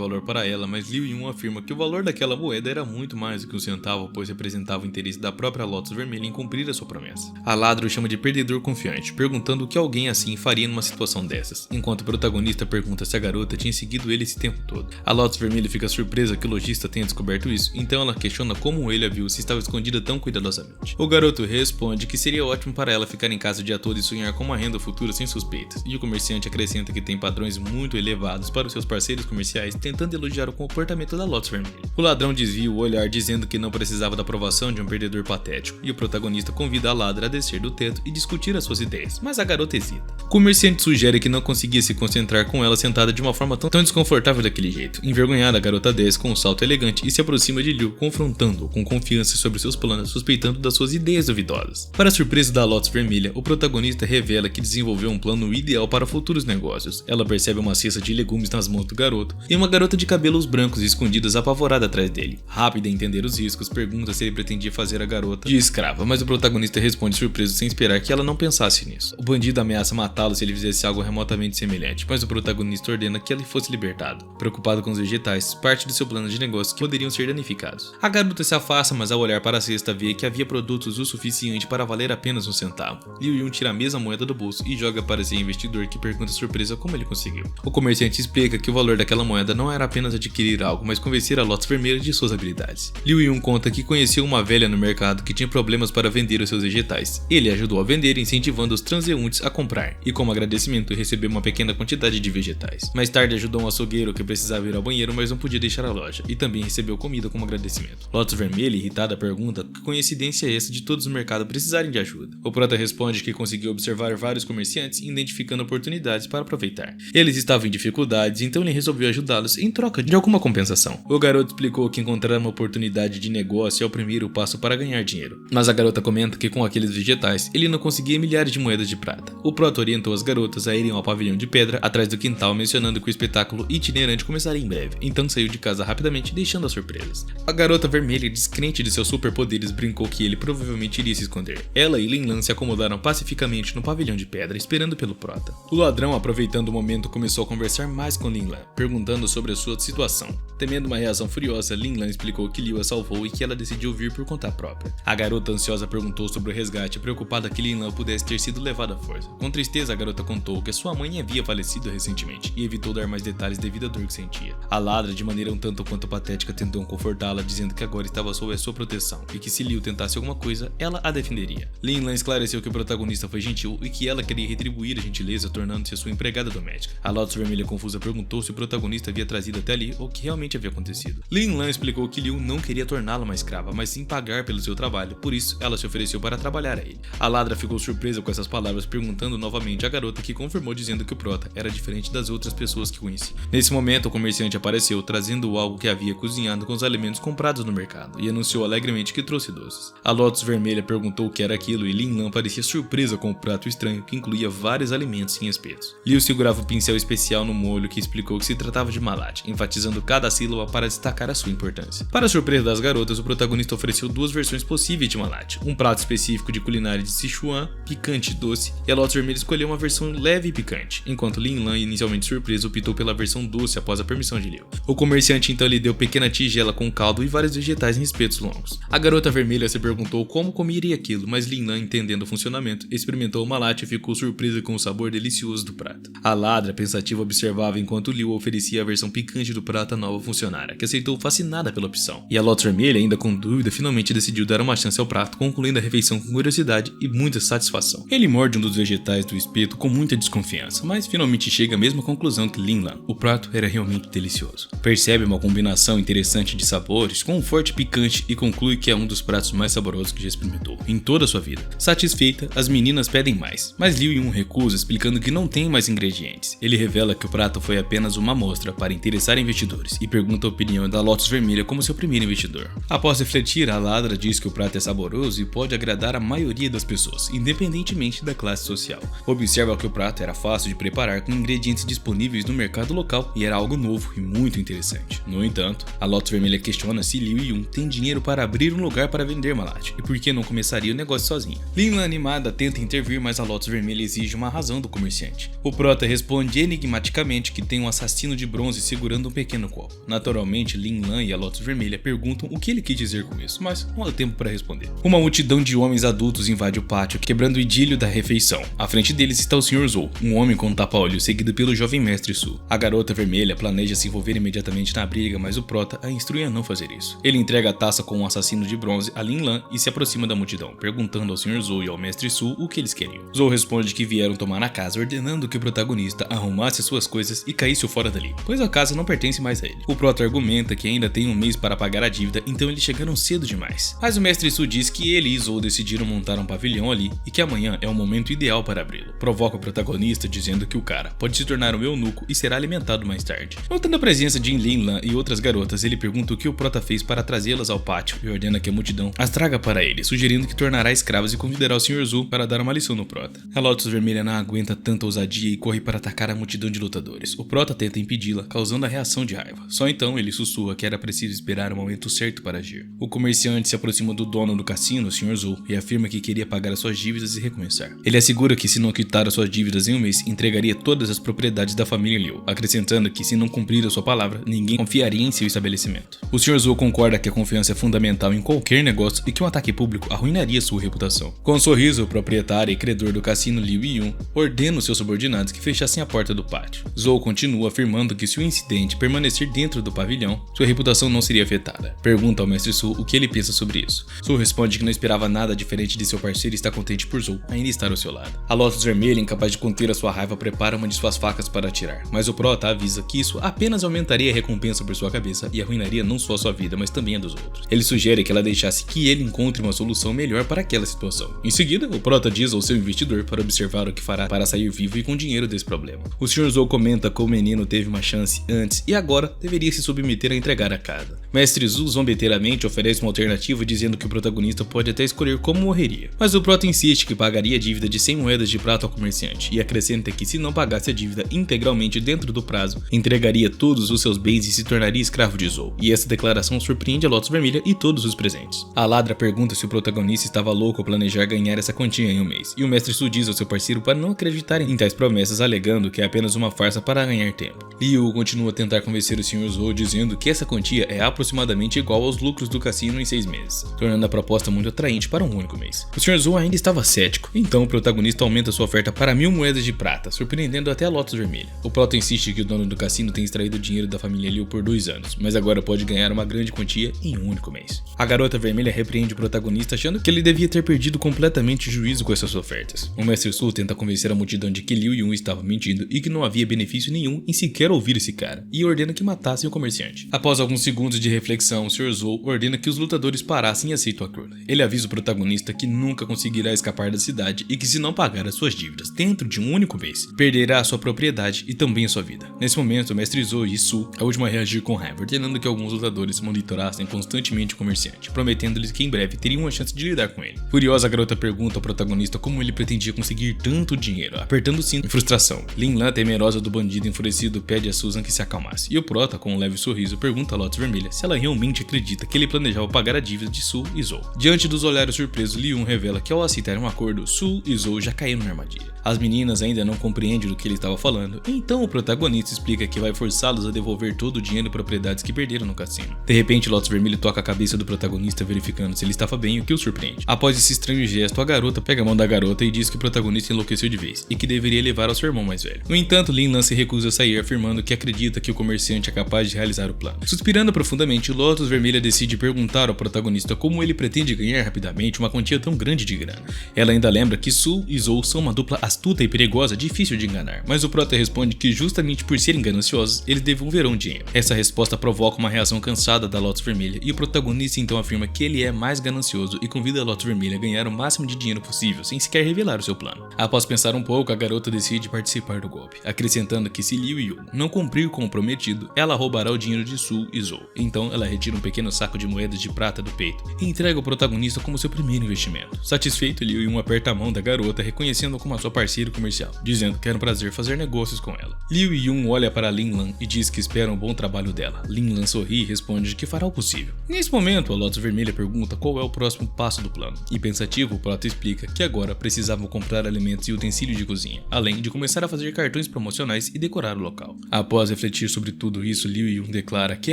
valor para ela, mas Liu Yun afirma que o valor daquela moeda era muito mais do que um centavo, pois representava o interesse da própria Lotus Vermelha em cumprir a sua promessa. A ladra o chama de perdedor confiante, perguntando o que alguém assim faria numa situação dessas, enquanto o protagonista pergunta se a garota tinha seguido ele esse tempo todo. A Lotus Vermelha fica surpresa que o lojista tenha descoberto isso, então ela questiona como ele a viu se estava escondida tão cuidadosamente. O garoto responde que seria ótimo para ela ficar em casa o dia todo e sonhar com uma renda futura sem suspeitas, e o comerciante acrescenta que tem padrões muito elevados para os seus parceiros comerciais, tentando elogiar o comportamento da Lotus Vermelha. O ladrão desvia o olhar dizendo que não precisava da aprovação de um perdedor patético, e o protagonista convida a ladra a descer do teto e discutir as suas ideias, mas a garota hesita. O comerciante sugere que não conseguia se concentrar com ela sentada de uma forma tão desconfortável daquele jeito. Envergonhada, a garota desce com um salto elegante e se aproxima de Liu, confrontando-o com confiança sobre seus planos, suspeitando das suas ideias duvidosas. Para a surpresa da Lotus Vermelha, o protagonista revela que desenvolveu um plano ideal para futuros negócios. Ela percebe uma cesta de legumes nas mãos do garoto e uma garota de cabelos brancos escondidas apavorada atrás dele. Rápida em entender os riscos, pergunta se ele pretendia fazer a garota de escrava, mas o protagonista responde surpreso sem esperar que ela não pensasse nisso. O bandido ameaça matá-lo se ele fizesse algo remotamente semelhante, mas o protagonista ordena que ele fosse libertado. Preocupado com os vegetais, parte do seu plano de negócio que poderiam ser danificados. A garota se afasta, mas ao olhar para a cesta vê que havia produtos o suficiente para valer apenas um centavo. Liu Yun tira a mesma moeda do bolso e joga para seu investidor, que pergunta surpresa como ele conseguiu. O comerciante explica que o valor daquela moeda não era apenas adquirir algo, mas convencer a Lotus Vermelha de suas habilidades. Liu Yun conta que conheceu uma velha no mercado que tinha problemas para vender os seus vegetais. Ele ajudou a vender, incentivando os transeuntes a comprar, e como agradecimento recebeu uma pequena quantidade de vegetais. Mais tarde ajudou um açougueiro que precisava ir ao banheiro, mas não podia deixar a loja, e também recebeu comida como agradecimento. Lotus Vermelha, irritada, pergunta que coincidência é essa de todos no mercado precisarem de ajuda. O prota responde que conseguiu observar vários comerciantes identificando oportunidades para aproveitar. Eles estavam em dificuldades, então ele resolveu ajudá-los em troca de alguma compensação. O garoto explicou que encontrar uma oportunidade de negócio é o primeiro passo para ganhar dinheiro, mas a garota comenta que com aqueles vegetais ele não conseguia milhares de moedas de prata. O prota orientou as garotas a irem ao pavilhão de pedra atrás do quintal, mencionando que o espetáculo itinerante começaria em breve, então saiu de casa rapidamente, deixando as surpresas. A garota vermelha, descrente de seus superpoderes, brincou que ele provavelmente iria se esconder. Ela e Lin Lan se acomodaram pacificamente no pavilhão de pedra, esperando pelo prota. O ladrão, aproveitando o momento, começou a conversar mais com Lin Lan, perguntando sobre a sua situação. Temendo uma reação furiosa, Lin Lan explicou que Liu a salvou e que ela decidiu vir por conta própria. A garota ansiosa perguntou sobre o resgate, preocupada que Lin Lan pudesse ter sido levada à força. Com tristeza, a garota contou que sua mãe havia falecido recentemente e evitou dar mais detalhes devido à dor que sentia. A ladra, de maneira um tanto quanto patética, tentou confortá-la, dizendo que agora estava sob a sua proteção e que se Liu tentasse alguma coisa, ela a defenderia. Lin Lan esclareceu que o protagonista foi gentil e que ela queria retribuir a gentileza, tornando-se sua empregada doméstica. A Lotus Vermelha, confusa, perguntou se o protagonista havia trazido até ali o que realmente havia acontecido. Lin Lan explicou que Liu não queria torná-la uma escrava, mas sim pagar pelo seu trabalho, por isso ela se ofereceu para trabalhar a ele. A ladra ficou surpresa com essas palavras, perguntando novamente à garota, que confirmou dizendo que o prota era diferente das outras pessoas que conhecia. Nesse momento, o comerciante apareceu, trazendo algo que havia cozinhado com os alimentos comprados no mercado, e anunciou alegremente que trouxe doces. A Lotus Vermelha perguntou o que era aquilo e Lin Lan parecia surpresa com o prato estranho, que incluía vários alimentos em espetos. Liu segurava o pincel especial no molho, que explicou que se tratava de malate, enfatizando cada sílaba para destacar a sua importância. Para a surpresa das garotas, o protagonista ofereceu duas versões possíveis de malate, um prato específico de culinária de Sichuan, picante e doce, e a Lotus Vermelha escolheu uma versão leve e picante, enquanto Lin Lan, inicialmente surpreso, optou pela versão doce após a permissão de Liu. O comerciante então lhe deu pequena tigela tigela com caldo e vários vegetais em espetos longos. A garota vermelha se perguntou como comeria aquilo, mas Lin Lan, entendendo o funcionamento, experimentou uma latte e ficou surpresa com o sabor delicioso do prato. A ladra pensativa observava enquanto Liu oferecia a versão picante do prato à nova funcionária, que aceitou fascinada pela opção. E a Lotus vermelha, ainda com dúvida, finalmente decidiu dar uma chance ao prato, concluindo a refeição com curiosidade e muita satisfação. Ele morde um dos vegetais do espeto com muita desconfiança, mas finalmente chega à mesma conclusão que Lin Lan. O prato era realmente delicioso. Percebe uma combinação interessante de sabores com um forte picante e conclui que é um dos pratos mais saborosos que já experimentou em toda a sua vida. Satisfeita, as meninas pedem mais, mas Liu Yun recusa, explicando que não tem mais ingredientes. Ele revela que o prato foi apenas uma amostra para interessar investidores e pergunta a opinião da Lotus vermelha como seu primeiro investidor. Após refletir, a ladra diz que o prato é saboroso e pode agradar a maioria das pessoas, independentemente da classe social. Observa que o prato era fácil de preparar com ingredientes disponíveis no mercado local e era algo novo e muito interessante. No entanto, a Lotus vermelha questiona se Liu Yun tem dinheiro para abrir um lugar para vender uma latte e por que não começaria o negócio sozinha. Lin Lan, animada, tenta intervir, mas a Lotus vermelha exige uma razão do comerciante. O prota responde enigmaticamente que tem um assassino de bronze segurando um pequeno copo. Naturalmente, Lin Lan e a Lotus vermelha perguntam o que ele quis dizer com isso, mas não há tempo para responder. Uma multidão de homens adultos invade o pátio, quebrando o idílio da refeição. À frente deles está o Sr. Zhou, um homem com um tapa-olho, seguido pelo jovem mestre Su. A garota vermelha planeja se envolver imediatamente na briga, mas o prota a instrui a não fazer isso. Ele entrega a taça com um assassino de bronze a Lin Lan e se aproxima da multidão, perguntando ao Sr. Zhou e ao mestre Su o que eles queriam. Zhou responde que vieram tomar a casa, ordenando que o protagonista arrumasse suas coisas e caísse fora dali, pois a casa não pertence mais a ele. O prota argumenta que ainda tem um mês para pagar a dívida, então eles chegaram cedo demais. Mas o mestre Su diz que ele e Zhou decidiram montar um pavilhão ali e que amanhã é o momento ideal para abri-lo. Provoca o protagonista dizendo que o cara pode se tornar um eunuco e será alimentado mais tarde. Notando a presença de Lin Lan e outras garotas, ele pergunta o que o prota fez para trazê-las ao pátio e ordena que a multidão as traga para ele, sugerindo que tornará escravas e convidará o Sr. Zhou para dar uma lição no prota. A Lotus vermelha não aguenta tanta ousadia e corre para atacar a multidão de lutadores. O prota tenta impedi-la, causando a reação de raiva. Só então ele sussurra que era preciso esperar o momento certo para agir. O comerciante se aproxima do dono do cassino, o Sr. Zhou, e afirma que queria pagar as suas dívidas e recomeçar. Ele assegura que se não quitar as suas dívidas em um mês, entregaria todas as propriedades da família Liu, acrescentando que se não cumprir a sua palavra, ninguém confiaria em seu estabelecimento. O Sr. Zhou concorda que a confiança é fundamental em qualquer negócio e que um ataque público arruinaria sua reputação. Com um sorriso, o proprietário e credor do cassino Liu Yun ordena os seus subordinados que fechassem a porta do pátio. Zhou continua afirmando que se o incidente permanecer dentro do pavilhão, sua reputação não seria afetada. Pergunta ao mestre Su o que ele pensa sobre isso. Su responde que não esperava nada diferente de seu parceiro e está contente por Zhou ainda estar ao seu lado. A Lotus vermelha, incapaz de conter a sua raiva, prepara uma de suas facas para atirar, mas o prota avisa que isso apenas aumentaria a recompensa por sua cabeça e arruinaria não só a sua vida, mas também a dos outros. Ele sugere que ela deixasse que ele encontre uma solução melhor para aquela situação. Em seguida, o prota diz ao seu investidor para observar o que fará para sair vivo e com dinheiro desse problema. O Sr. Zhou comenta que o menino teve uma chance antes e agora deveria se submeter a entregar a casa. Mestre Zhu zombeteiramente oferece uma alternativa dizendo que o protagonista pode até escolher como morreria, mas o prota insiste que pagaria a dívida de 100 moedas de prata ao comerciante e acrescenta que se não pagasse a dívida integralmente dentro do prazo, entregaria todos os seus bens e se tornaria escravo de Zhou. E essa declaração surpreende a Lotus vermelha e todos os presentes. A ladra pergunta se o protagonista estava louco ao planejar ganhar essa quantia em um mês, e o mestre Su diz ao seu parceiro para não acreditar em tais promessas, alegando que é apenas uma farsa para ganhar tempo. Liu continua a tentar convencer o Sr. Zhou, dizendo que essa quantia é aproximadamente igual aos lucros do cassino em 6 meses, tornando a proposta muito atraente para um único mês. O Sr. Zhou ainda estava cético, então o protagonista aumenta sua oferta para 1000 moedas de prata, surpreendendo até a Lotus vermelha. O prota insiste que o dono do cassino tem extraído o dinheiro da família Liu por 2 anos, mas agora pode ganhar uma grande quantia em um único mês. A garota vermelha repreende o protagonista, achando que ele devia ter perdido completamente o juízo com essas ofertas. O mestre Su tenta convencer a multidão de que Liu Yun estava mentindo e que não havia benefício nenhum em sequer ouvir esse cara, e ordena que matassem o comerciante. Após alguns segundos de reflexão, o Sr. Zhou ordena que os lutadores parassem e aceitam a cura. Ele avisa o protagonista que nunca conseguirá escapar da cidade e que se não pagar as suas dívidas dentro de um único mês, perderá a sua propriedade e também a sua vida. Nesse momento, o mestre Zhou e Su é o último a reagir com raiva, ordenando que alguns lutadores monitorassem constantemente o comerciante, prometendo-lhes que em breve teriam uma chance de lidar com ele. Furiosa, a garota pergunta ao protagonista como ele pretendia conseguir tanto dinheiro, apertando o cinto em frustração. Lin Lan, temerosa do bandido enfurecido, pede a Susan que se acalmasse, e o prota, com um leve sorriso, pergunta a Lotus vermelha se ela realmente acredita que ele planejava pagar a dívida de Su e Zhou. Diante dos olhares surpresos, Liu revela que ao aceitar um acordo, Su e Zhou já caíram na armadilha. As meninas ainda não compreendem do que ele estava falando, então o protagonista explica que vai forçá-los a devolver todo o dinheiro e propriedades que perderam no cassino. De repente, Lotus Vermelho toca a cabeça do protagonista verificando se ele estava bem, o que o surpreende. Após esse estranho gesto, a garota pega a mão da garota e diz que o protagonista enlouqueceu de vez e que deveria levar ao seu irmão mais velho. No entanto, Lin Lan se recusa a sair, afirmando que acredita que o comerciante é capaz de realizar o plano. Suspirando profundamente, Lotus Vermelha decide perguntar ao protagonista como ele pretende ganhar rapidamente uma quantia tão grande de grana. Ela ainda lembra que Su e Zou são uma dupla astuta e perigosa, difícil de enganar, mas o prota responde que justamente por serem gananciosos, eles devolverão dinheiro. Essa resposta provoca uma reação cansada da Lotus Vermelha e o protagonista então afirma que ele é mais ganancioso e convida a Lotus Vermelha a ganhar o máximo de dinheiro possível, sem sequer revelar o seu plano. Após pensar um pouco, a garota decide participar do golpe, acrescentando que se Liu Yun não cumprir com o prometido, ela roubará o dinheiro de Su e Zou. Então ela retira um pequeno saco de moedas de prata do peito e entrega ao protagonista como seu primeiro investimento. Satisfeito, Liu Yun aperta a mão da garota, reconhecendo-a como a sua parceira comercial, dizendo que era um prazer fazer negócios com ela. Liu Yun olha para Lin Lan e diz que espera um bom trabalho dela. Lin Lan sorri e responde que fará o possível. Nesse momento, a Lotus Vermelha pergunta qual é o próximo passo do plano, e pensativo, o prota explica que agora precisavam comprar alimentos e utensílios de cozinha, além de começar a fazer cartões promocionais e decorar o local. Após refletir sobre tudo isso, Liu Yun declara que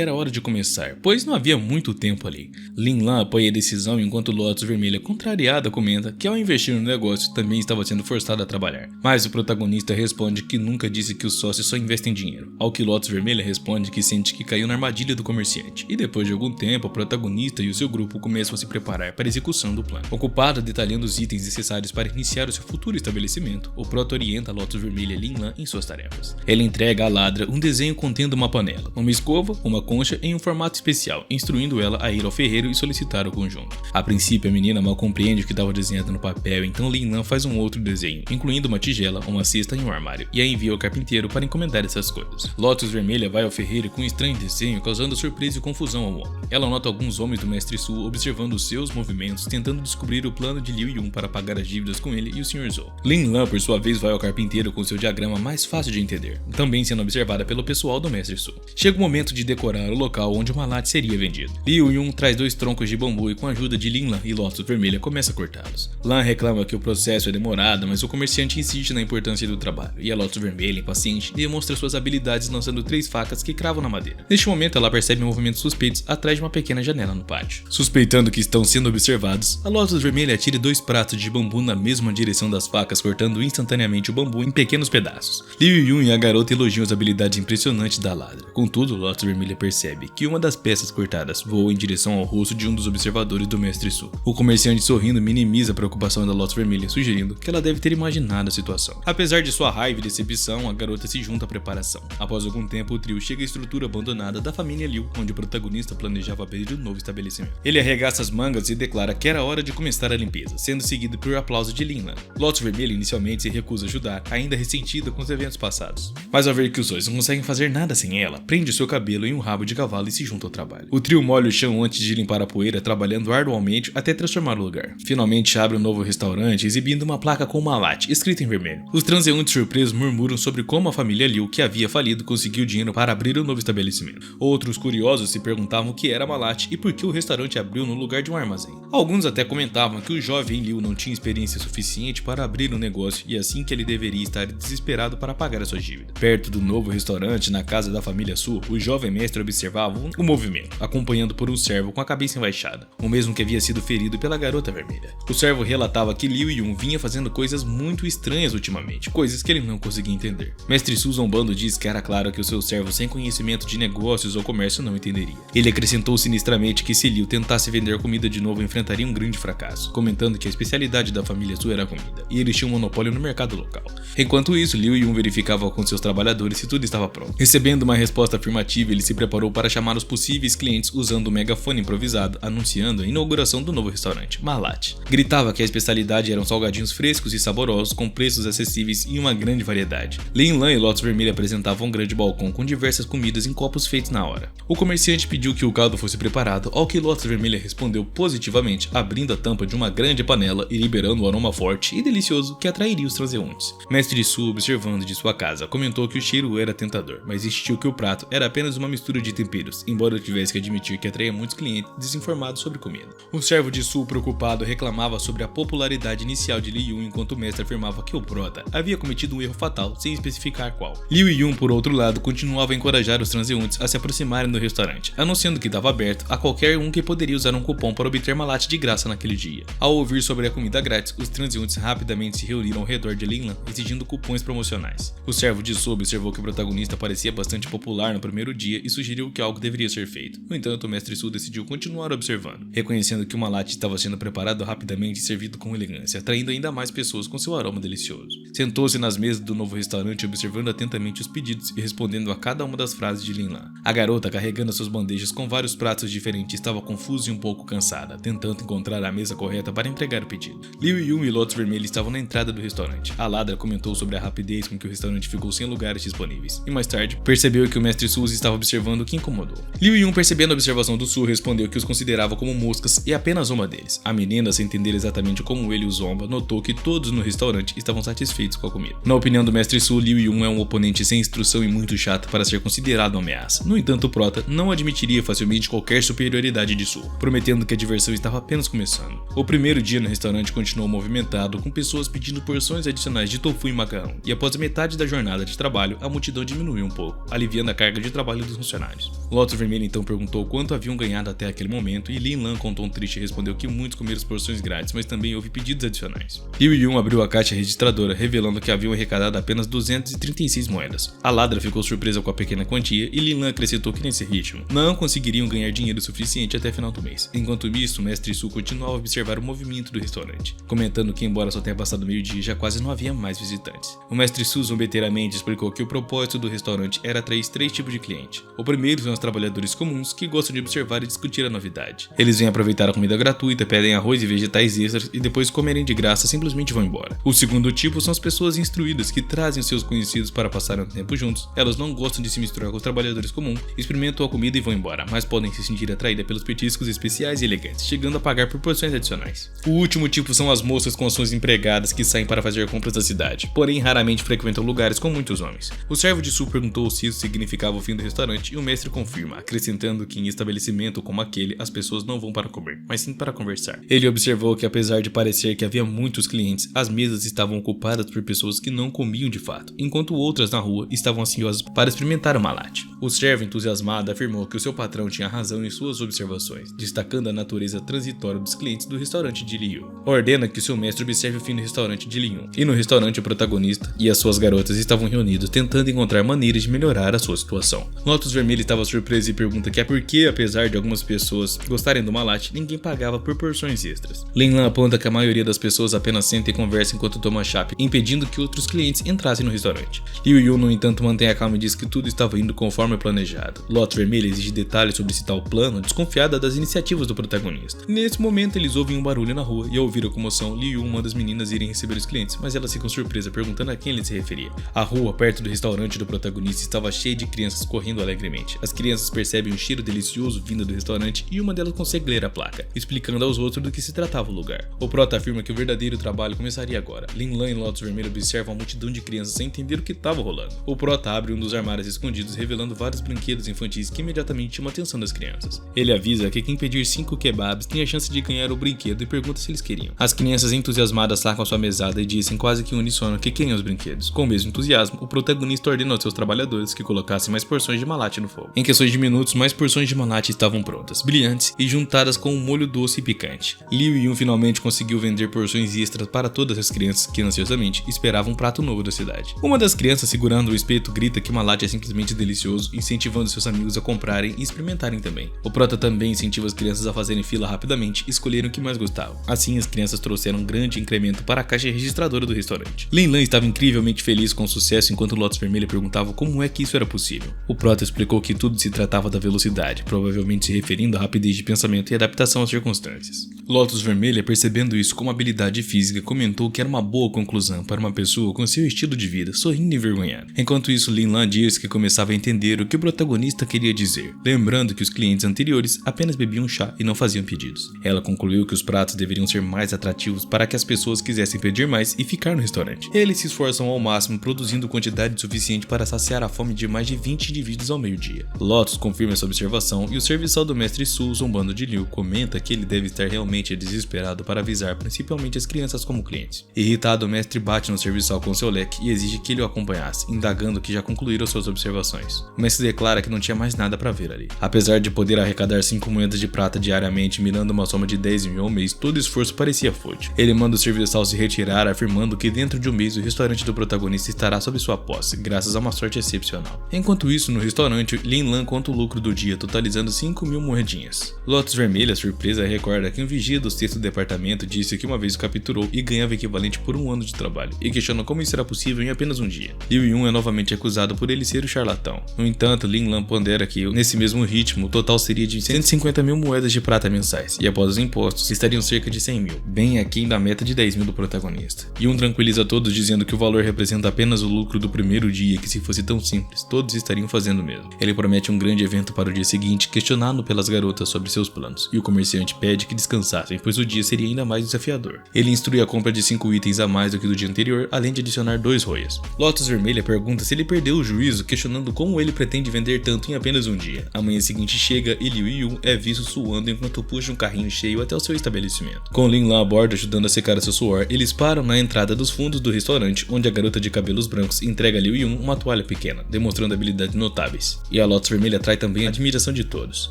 era hora de começar, pois não havia muito tempo ali. Lin Lan apoia a decisão enquanto Lotus Vermelha, contrariada, comenta que ao investir no negócio também estava sendo forçada a trabalhar. Mas o protagonista responde que nunca disse que os sócios só investem dinheiro, ao que Lotus Vermelha responde que sente que caiu na armadilha do comerciante. E depois de algum tempo, o protagonista e o seu grupo começam a se preparar para a execução do plano. Ocupado detalhando os itens necessários para iniciar o seu futuro estabelecimento, o prota orienta a Lotus Vermelha e Lin Lan em suas tarefas. Ele entrega à Ladra um desenho contendo uma panela, uma escova, uma concha em um formato especial, instruindo ela a ir ao ferreiro e solicitar o conjunto. A princípio, a menina mal compreende o que estava desenhado no papel, então Lin Lan faz um outro desenho, incluindo uma tigela, uma cesta e um armário, e a envia ao carpinteiro para encomendar essas coisas. Lotus Vermelha vai ao ferreiro com um estranho desenho, causando surpresa e confusão ao homem. Ela nota alguns homens do Mestre Su observando os seus movimentos, tentando descobrir o plano de Liu Yun para pagar as dívidas com ele e o Sr. Zou. Lin Lan, por sua vez, vai ao carpinteiro com seu diagrama mais fácil de entender, também sendo observada pelo pessoal do Mestre Su. Chega o momento de decorar o local onde uma latte seria vendida. Liu Yun traz 2 troncos de bambu e com a ajuda de Lin Lan e Lotus Vermelha começa a cortá-los. Lan reclama que o processo é demorado, mas o comerciante insiste na importância do trabalho, e a Lotus Vermelha, impaciente, demonstra suas habilidades lançando 3 facas que cravam na madeira. Neste momento, ela percebe movimentos suspeitos atrás de uma pequena janela no pátio. Suspeitando que estão sendo observados, a Lotus Vermelha atira 2 pratos de bambu na mesma direção das facas, cortando instantaneamente o bambu em pequenos pedaços. Liu Yun e a garota elogiam as habilidades impressionantes da Ladra. Contudo, Lotus Vermelha percebe que uma das peças cortadas voa em direção ao rosto de um dos observadores do Mestre Su. O comerciante, sorrindo, minimiza a preocupação da Lotus Vermelha, sugerindo que ela deve ter imaginado a situação. Apesar de sua raiva e decepção, a garota se junta à preparação. Após algum tempo, o trio chega à estrutura abandonada da família Liu, onde o protagonista planejava abrir um novo estabelecimento. Ele arregaça as mangas e declara que era hora de começar a limpeza, sendo seguido por aplauso de Lin Lan. Lotus Vermelha inicialmente se recusa a ajudar, ainda ressentida com os eventos passados. Mas ao ver que os dois não conseguem fazer nada sem ela, prende seu cabelo em um rabo de cavalo e se junta ao trabalho. O trio molha o chão antes de limpar a poeira, trabalhando arduamente até transformar o lugar. Finalmente abre um novo restaurante, exibindo uma placa com uma latte, escrita em vermelho. Os transeuntes surpresos murmuram sobre como a família Liu, que havia falido, conseguiu dinheiro para abrir um novo estabelecimento. Outros curiosos se perguntavam o que era uma latte e por que o restaurante abriu no lugar de um armazém. Alguns até comentavam que o jovem Liu não tinha experiência suficiente para abrir um negócio e assim que ele deveria estar desesperado para pagar a sua dívida. Perto do novo restaurante, na casa da família Su, o jovem mestre observava o movimento, acompanhando por um servo com a cabeça enbaixada, o mesmo que havia sido ferido pela garota vermelha. O servo relatava que Liu Yun vinha fazendo coisas muito estranhas ultimamente, coisas que ele não conseguia entender. Mestre Su, zombando, diz que era claro que o seu servo sem conhecimento de negócios ou comércio não entenderia. Ele acrescentou sinistramente que se Liu tentasse vender comida de novo enfrentaria um grande fracasso, comentando que a especialidade da família Su era a comida, e eles tinham um monopólio no mercado local. Enquanto isso, Liu Yun verificava com seus trabalhadores se tudo estava pronto. Recebendo uma resposta afirmativa, ele se preparou para chamar os possíveis clientes usando um megafone improvisado, anunciando a inauguração do novo restaurante, Malat. Gritava que a especialidade eram salgadinhos frescos e saborosos, com preços acessíveis e uma grande variedade. Lin Lan e Lotus Vermelha apresentavam um grande balcão com diversas comidas em copos feitos na hora. O comerciante pediu que o caldo fosse preparado, ao que Lotus Vermelha respondeu positivamente, abrindo a tampa de uma grande panela e liberando um aroma forte e delicioso que atrairia os transeuntes. Mestre Su, observando de sua casa, comentou que o cheiro era tentador, mas insistiu que o prato era apenas uma mistura de temperos, embora tivesse que admitir que atraía muitos clientes desinformados sobre comida. O servo de Su, preocupado, reclamava sobre a popularidade inicial de Liu Yun, enquanto o mestre afirmava que o prota havia cometido um erro fatal sem especificar qual. Liu Yun, por outro lado, continuava a encorajar os transeuntes a se aproximarem confirmarem no restaurante, anunciando que estava aberto a qualquer um que poderia usar um cupom para obter uma latte de graça naquele dia. Ao ouvir sobre a comida grátis, os transeuntes rapidamente se reuniram ao redor de Lin Lan, exigindo cupons promocionais. O servo de Su observou que o protagonista parecia bastante popular no primeiro dia e sugeriu que algo deveria ser feito. No entanto, o mestre Su decidiu continuar observando, reconhecendo que uma latte estava sendo preparada rapidamente e servido com elegância, atraindo ainda mais pessoas com seu aroma delicioso. Sentou-se nas mesas do novo restaurante observando atentamente os pedidos e respondendo a cada uma das frases de Lin Lan. A garota, carregando suas bandejas com vários pratos diferentes, estava confusa e um pouco cansada, tentando encontrar a mesa correta para entregar o pedido. Liu Yun e Lotus Vermelho estavam na entrada do restaurante. A ladra comentou sobre a rapidez com que o restaurante ficou sem lugares disponíveis, e mais tarde percebeu que o mestre Su estava observando, o que incomodou. Liu Yun, percebendo a observação do Su, respondeu que os considerava como moscas e apenas uma deles. A menina, sem entender exatamente como ele o zomba, notou que todos no restaurante estavam satisfeitos com a comida. Na opinião do mestre Su, Liu Yun é um oponente sem instrução e muito chato para ser considerado uma ameaça. No entanto, o prota não admitiria facilmente qualquer superioridade de Su, prometendo que a diversão estava apenas começando. O primeiro dia no restaurante continuou movimentado, com pessoas pedindo porções adicionais de tofu e macarrão, e após a metade da jornada de trabalho, a multidão diminuiu um pouco, aliviando a carga de trabalho dos funcionários. Lotus Vermelho então perguntou quanto haviam ganhado até aquele momento, e Lin Lan, com um tom triste, respondeu que muitos comeram as porções grátis, mas também houve pedidos adicionais. Liu Yun abriu a caixa registradora, revelando que haviam arrecadado apenas 236 moedas. A ladra ficou surpresa com a pequena quantia, e Lin Lan acrescentou que nesse ritmo não conseguiriam ganhar dinheiro suficiente até final do mês. Enquanto isso, o mestre Su continuava a observar o movimento do restaurante, comentando que embora só tenha passado meio-dia, já quase não havia mais visitantes. O mestre Su zombeteiramente explicou que o propósito do restaurante era atrair três tipos de cliente. O primeiro são os trabalhadores comuns, que gostam de observar e discutir a novidade. Eles vêm aproveitar a comida gratuita, pedem arroz e vegetais extras e depois comerem de graça simplesmente vão embora. O segundo tipo são as pessoas instruídas, que trazem seus conhecidos para passarem um tempo juntos. Elas não gostam de se misturar com os trabalhadores comuns, experimentam a comida e vão embora, mas podem se sentir atraídas pelos petiscos especiais e elegantes, chegando a pagar por porções adicionais. O último tipo são as moças com as suas empregadas, que saem para fazer compras da cidade, porém raramente frequentam lugares com muitos homens. O servo de Su perguntou se isso significava o fim do restaurante e o mestre confirma, acrescentando que em estabelecimento como aquele as pessoas não vão para comer, mas sim para conversar. Ele observou que apesar de parecer que havia muitos clientes, as mesas estavam ocupadas por pessoas que não comiam de fato, enquanto outras na rua estavam ansiosas para experimentar uma latte. O servo entusiasmado afirmou que o seu patrão tinha razão em suas observações, destacando a natureza transitória dos clientes do restaurante de Liu. Ordena que seu mestre observe o fim do restaurante de Liu. E no restaurante o protagonista e as suas garotas estavam reunidos tentando encontrar maneiras de melhorar a sua situação. Lotus Vermelho estava surpreso e pergunta que é porque, apesar de algumas pessoas gostarem do latte, ninguém pagava por porções extras. Lin Lan aponta que a maioria das pessoas apenas senta e conversa enquanto toma chá, impedindo que outros clientes entrassem no restaurante. Liu Yun, no entanto, mantém a calma e diz que tudo estava indo conforme planejado. Lotus Vermelho exige detalhes sobre esse tal plano, desconfiada das iniciativas do protagonista. Nesse momento, eles ouvem um barulho na rua e, ao ouvir a comoção, Liu Yun manda as meninas irem receber os clientes, mas elas ficam surpresas perguntando a quem ele se referia. A rua perto do restaurante do protagonista estava cheia de crianças correndo alegremente. As crianças percebem um cheiro delicioso vindo do restaurante e uma delas consegue ler a placa, explicando aos outros do que se tratava o lugar. O prota afirma que o verdadeiro trabalho começaria agora. Lin Lan e Lotus Vermelho observam a multidão de crianças sem entender o que estava rolando. O prota abre um dos armários escondidos, revelando vários brinquedos infantis que imediatamente chamam a atenção das crianças. Ele avisa que quem pedir 5 kebabs tem a chance de ganhar o brinquedo e pergunta se eles queriam. As crianças entusiasmadas sacam a sua mesada e dizem quase que uníssono que queriam os brinquedos. Com o mesmo entusiasmo, o protagonista ordena aos seus trabalhadores que colocassem mais porções de latte no fogo. Em questões de minutos, mais porções de latte estavam prontas, brilhantes e juntadas com um molho doce e picante. Liu Yun finalmente conseguiu vender porções extras para todas as crianças que ansiosamente esperavam um prato novo da cidade. Uma das crianças, segurando o espeto, grita que latte é simplesmente delicioso, incentivando seus amigos a comprarem e experimentarem também. O prota também incentiva as crianças a fazerem fila rapidamente e escolherem o que mais gostavam. Assim, as crianças trouxeram um grande incremento para a caixa registradora do restaurante. Lin Lan estava incrivelmente feliz com o sucesso, enquanto o Lotus Vermelho perguntava como é que isso era possível. O prota explicou que tudo se tratava da velocidade, provavelmente se referindo à rapidez de pensamento e adaptação às circunstâncias. Lotus Vermelha, percebendo isso como habilidade física, comentou que era uma boa conclusão para uma pessoa com seu estilo de vida, sorrindo e envergonhado. Enquanto isso, Lin Lan disse que começava a entender o que o protagonista queria dizer, lembrando que os clientes anteriores apenas bebiam chá e não faziam pedidos. Ela concluiu que os pratos deveriam ser mais atrativos para que as pessoas quisessem pedir mais e ficar no restaurante. Eles se esforçam ao máximo, produzindo quantidade suficiente para saciar a fome de mais de 20 indivíduos ao meio-dia. Lotus confirma essa observação e o serviçal do mestre Su, zombando de Liu, comenta que ele deve estar realmente desesperado para avisar principalmente as crianças como clientes. Irritado, o mestre bate no serviçal com seu leque e exige que ele o acompanhasse, indagando que já concluíram suas observações. O mestre declara que não tinha mais nada para ver ali. Apesar de poder arrecadar 5 moedas de prata diariamente, mirando uma soma de 10 mil ao mês, todo esforço parecia fútil. Ele manda o serviçal se retirar, afirmando que dentro de um mês o restaurante do protagonista estará sob sua posse, graças a uma sorte excepcional. Enquanto isso, no restaurante, Lin Lan conta o lucro do dia, totalizando 5 mil moedinhas. Lotus Vermelha, surpresa, recorda que um vigia do sexto departamento disse que uma vez o capturou e ganhava equivalente por um ano de trabalho, e questiona como isso era possível em apenas um dia. Liu Yun é novamente acusado por ele ser o charlatão. No entanto, Lin Lan pondera que, nesse mesmo ritmo, o total seria de 150 mil moedas de prata mensais, e após os impostos, estariam cerca de 100 mil, bem aquém da meta de 10 mil do protagonista. Yun tranquiliza todos dizendo que o valor representa apenas o lucro do primeiro dia e que se fosse tão simples, todos estariam fazendo o mesmo. Ele promete um grande evento para o dia seguinte, questionado pelas garotas sobre seus planos, e o comerciante pede que descansassem, pois o dia seria ainda mais desafiador. Ele instrui a compra de 5 itens a mais do que do dia anterior, além de adicionar 2 roias. Lotus Vermelha pergunta se ele perdeu o juízo, questionando como ele pretende vender tanto em apenas um dia. A manhã seguinte chega e Liu Yun é visto suando enquanto puxa um carrinho cheio até o seu estabelecimento. Com Lin Lan a bordo ajudando a secar seu suor, eles param na entrada dos fundos do restaurante, onde a garota de cabelos brancos entrega a Liu Yun uma toalha pequena, demonstrando habilidades notáveis. E a Lotus Vermelha atrai também a admiração de todos.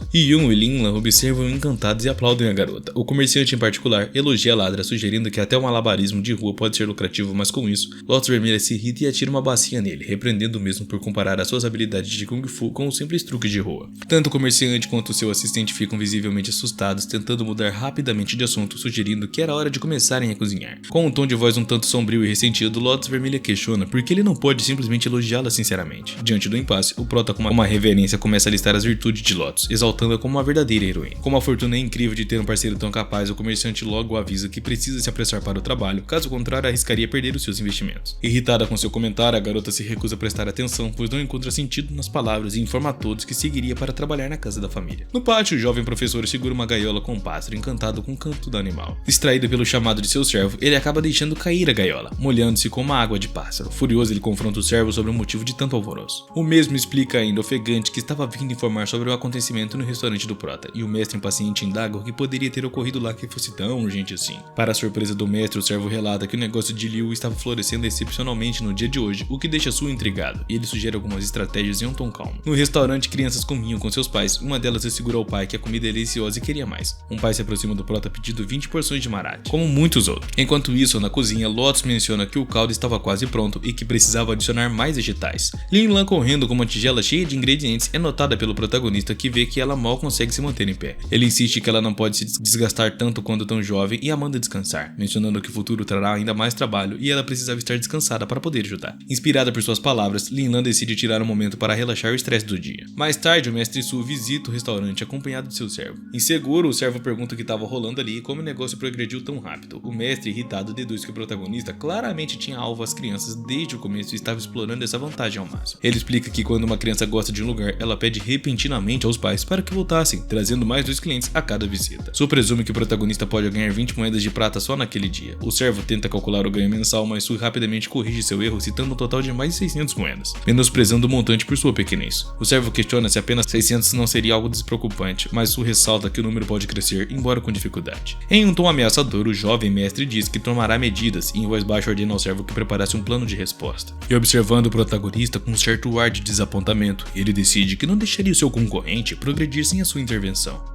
Yun e Lin Lan observam encantados e aplaudem a garota. O comerciante em particular elogia a ladra, sugerindo que até o malabarismo de rua pode ser lucrativo, mas com isso, Lotus Vermelha se irrita e atira uma bacia nele, repreendendo o mesmo por comparar as suas habilidades de Kung Fu com um simples truque de rua. Tanto o comerciante quanto o seu assistente ficam visivelmente assustados, tentando mudar rapidamente de assunto, sugerindo que era hora de começarem a cozinhar. Com um tom de voz um tanto sombrio e ressentido, Lotus Vermelha questiona por que ele não pode simplesmente elogiá-la sinceramente. Diante do impasse, o prota com uma reverência começa a listar as virtudes de Lotus, exaltando-a como uma verdadeira heroína. Como a fortuna é incrível de ter um parceiro tão capaz, o comerciante logo avisa que precisa se apressar para o trabalho, caso contrário arriscaria perder os seus investimentos. Irritada com seu comentário, a garota se recusa a prestar atenção, pois não encontra sentido nas palavras e informa a todos que seguiria para trabalhar na casa da família. No pátio, o jovem professor segura uma gaiola com um pássaro encantado com o canto do animal. Distraído pelo chamado de seu servo, ele acaba deixando cair a gaiola, molhando-se com uma água de pássaro. Furioso, ele confronta o servo sobre o motivo de tanto alvoroço. O mesmo explica ainda ofegante que estava vindo informar sobre o acontecimento no restaurante do prota, e o mestre impaciente indaga o que poderia ter ocorrido lá que fosse tão urgente assim. Para a surpresa do mestre, o servo relata que o negócio de Liu estava florescendo excepcionalmente no dia de hoje, o que deixa Su intrigado, e ele sugere algumas estratégias em um tom calmo. No restaurante, crianças comiam com seus pais, uma delas assegura ao pai que a comida é deliciosa e queria mais. Um pai se aproxima do prota pedindo 20 porções de marate, como muitos outros. Enquanto isso, na cozinha, Lotus menciona que o caldo estava quase pronto e que precisava adicionar mais vegetais. Lin Lan, correndo com uma tigela cheia de ingredientes, é notada pelo protagonista, que vê que ela mal consegue se manter em pé. Ele insiste que ela não pode se desgastar tanto quando tão jovem e a manda descansar, mencionando que o futuro trará ainda mais trabalho e ela precisava estar descansada para poder ajudar. Inspirada por suas palavras, Lin Lan decide tirar um momento para relaxar o estresse do dia. Mais tarde, o mestre Su visita o restaurante acompanhado de seu servo. Inseguro, o servo pergunta o que estava rolando ali e como o negócio progrediu tão rápido. O mestre, irritado, deduz que o protagonista claramente tinha alvo às crianças desde o começo e estava explorando essa vantagem ao máximo. Ele explica que quando uma criança gosta de um lugar, ela pede repentinamente aos pais para que voltassem, trazendo mais 2 clientes a cada visita. Su presume que o protagonista pode ganhar 20 moedas de prata só naquele dia. O servo tenta calcular o ganho mensal, mas Su rapidamente corrige seu erro, citando um total de mais de 600 moedas, menosprezando o montante por sua pequenez. O servo questiona se apenas 600 não seria algo despreocupante, mas Su ressalta que o número pode crescer, embora com dificuldade. Em um tom ameaçador, o jovem mestre diz que tomará medidas e em voz baixa ordena ao servo que preparasse um plano de resposta. E observando o protagonista com um certo ar de desapontamento, ele decide que não deixaria o seu concorrente progredir sem a sua intervenção.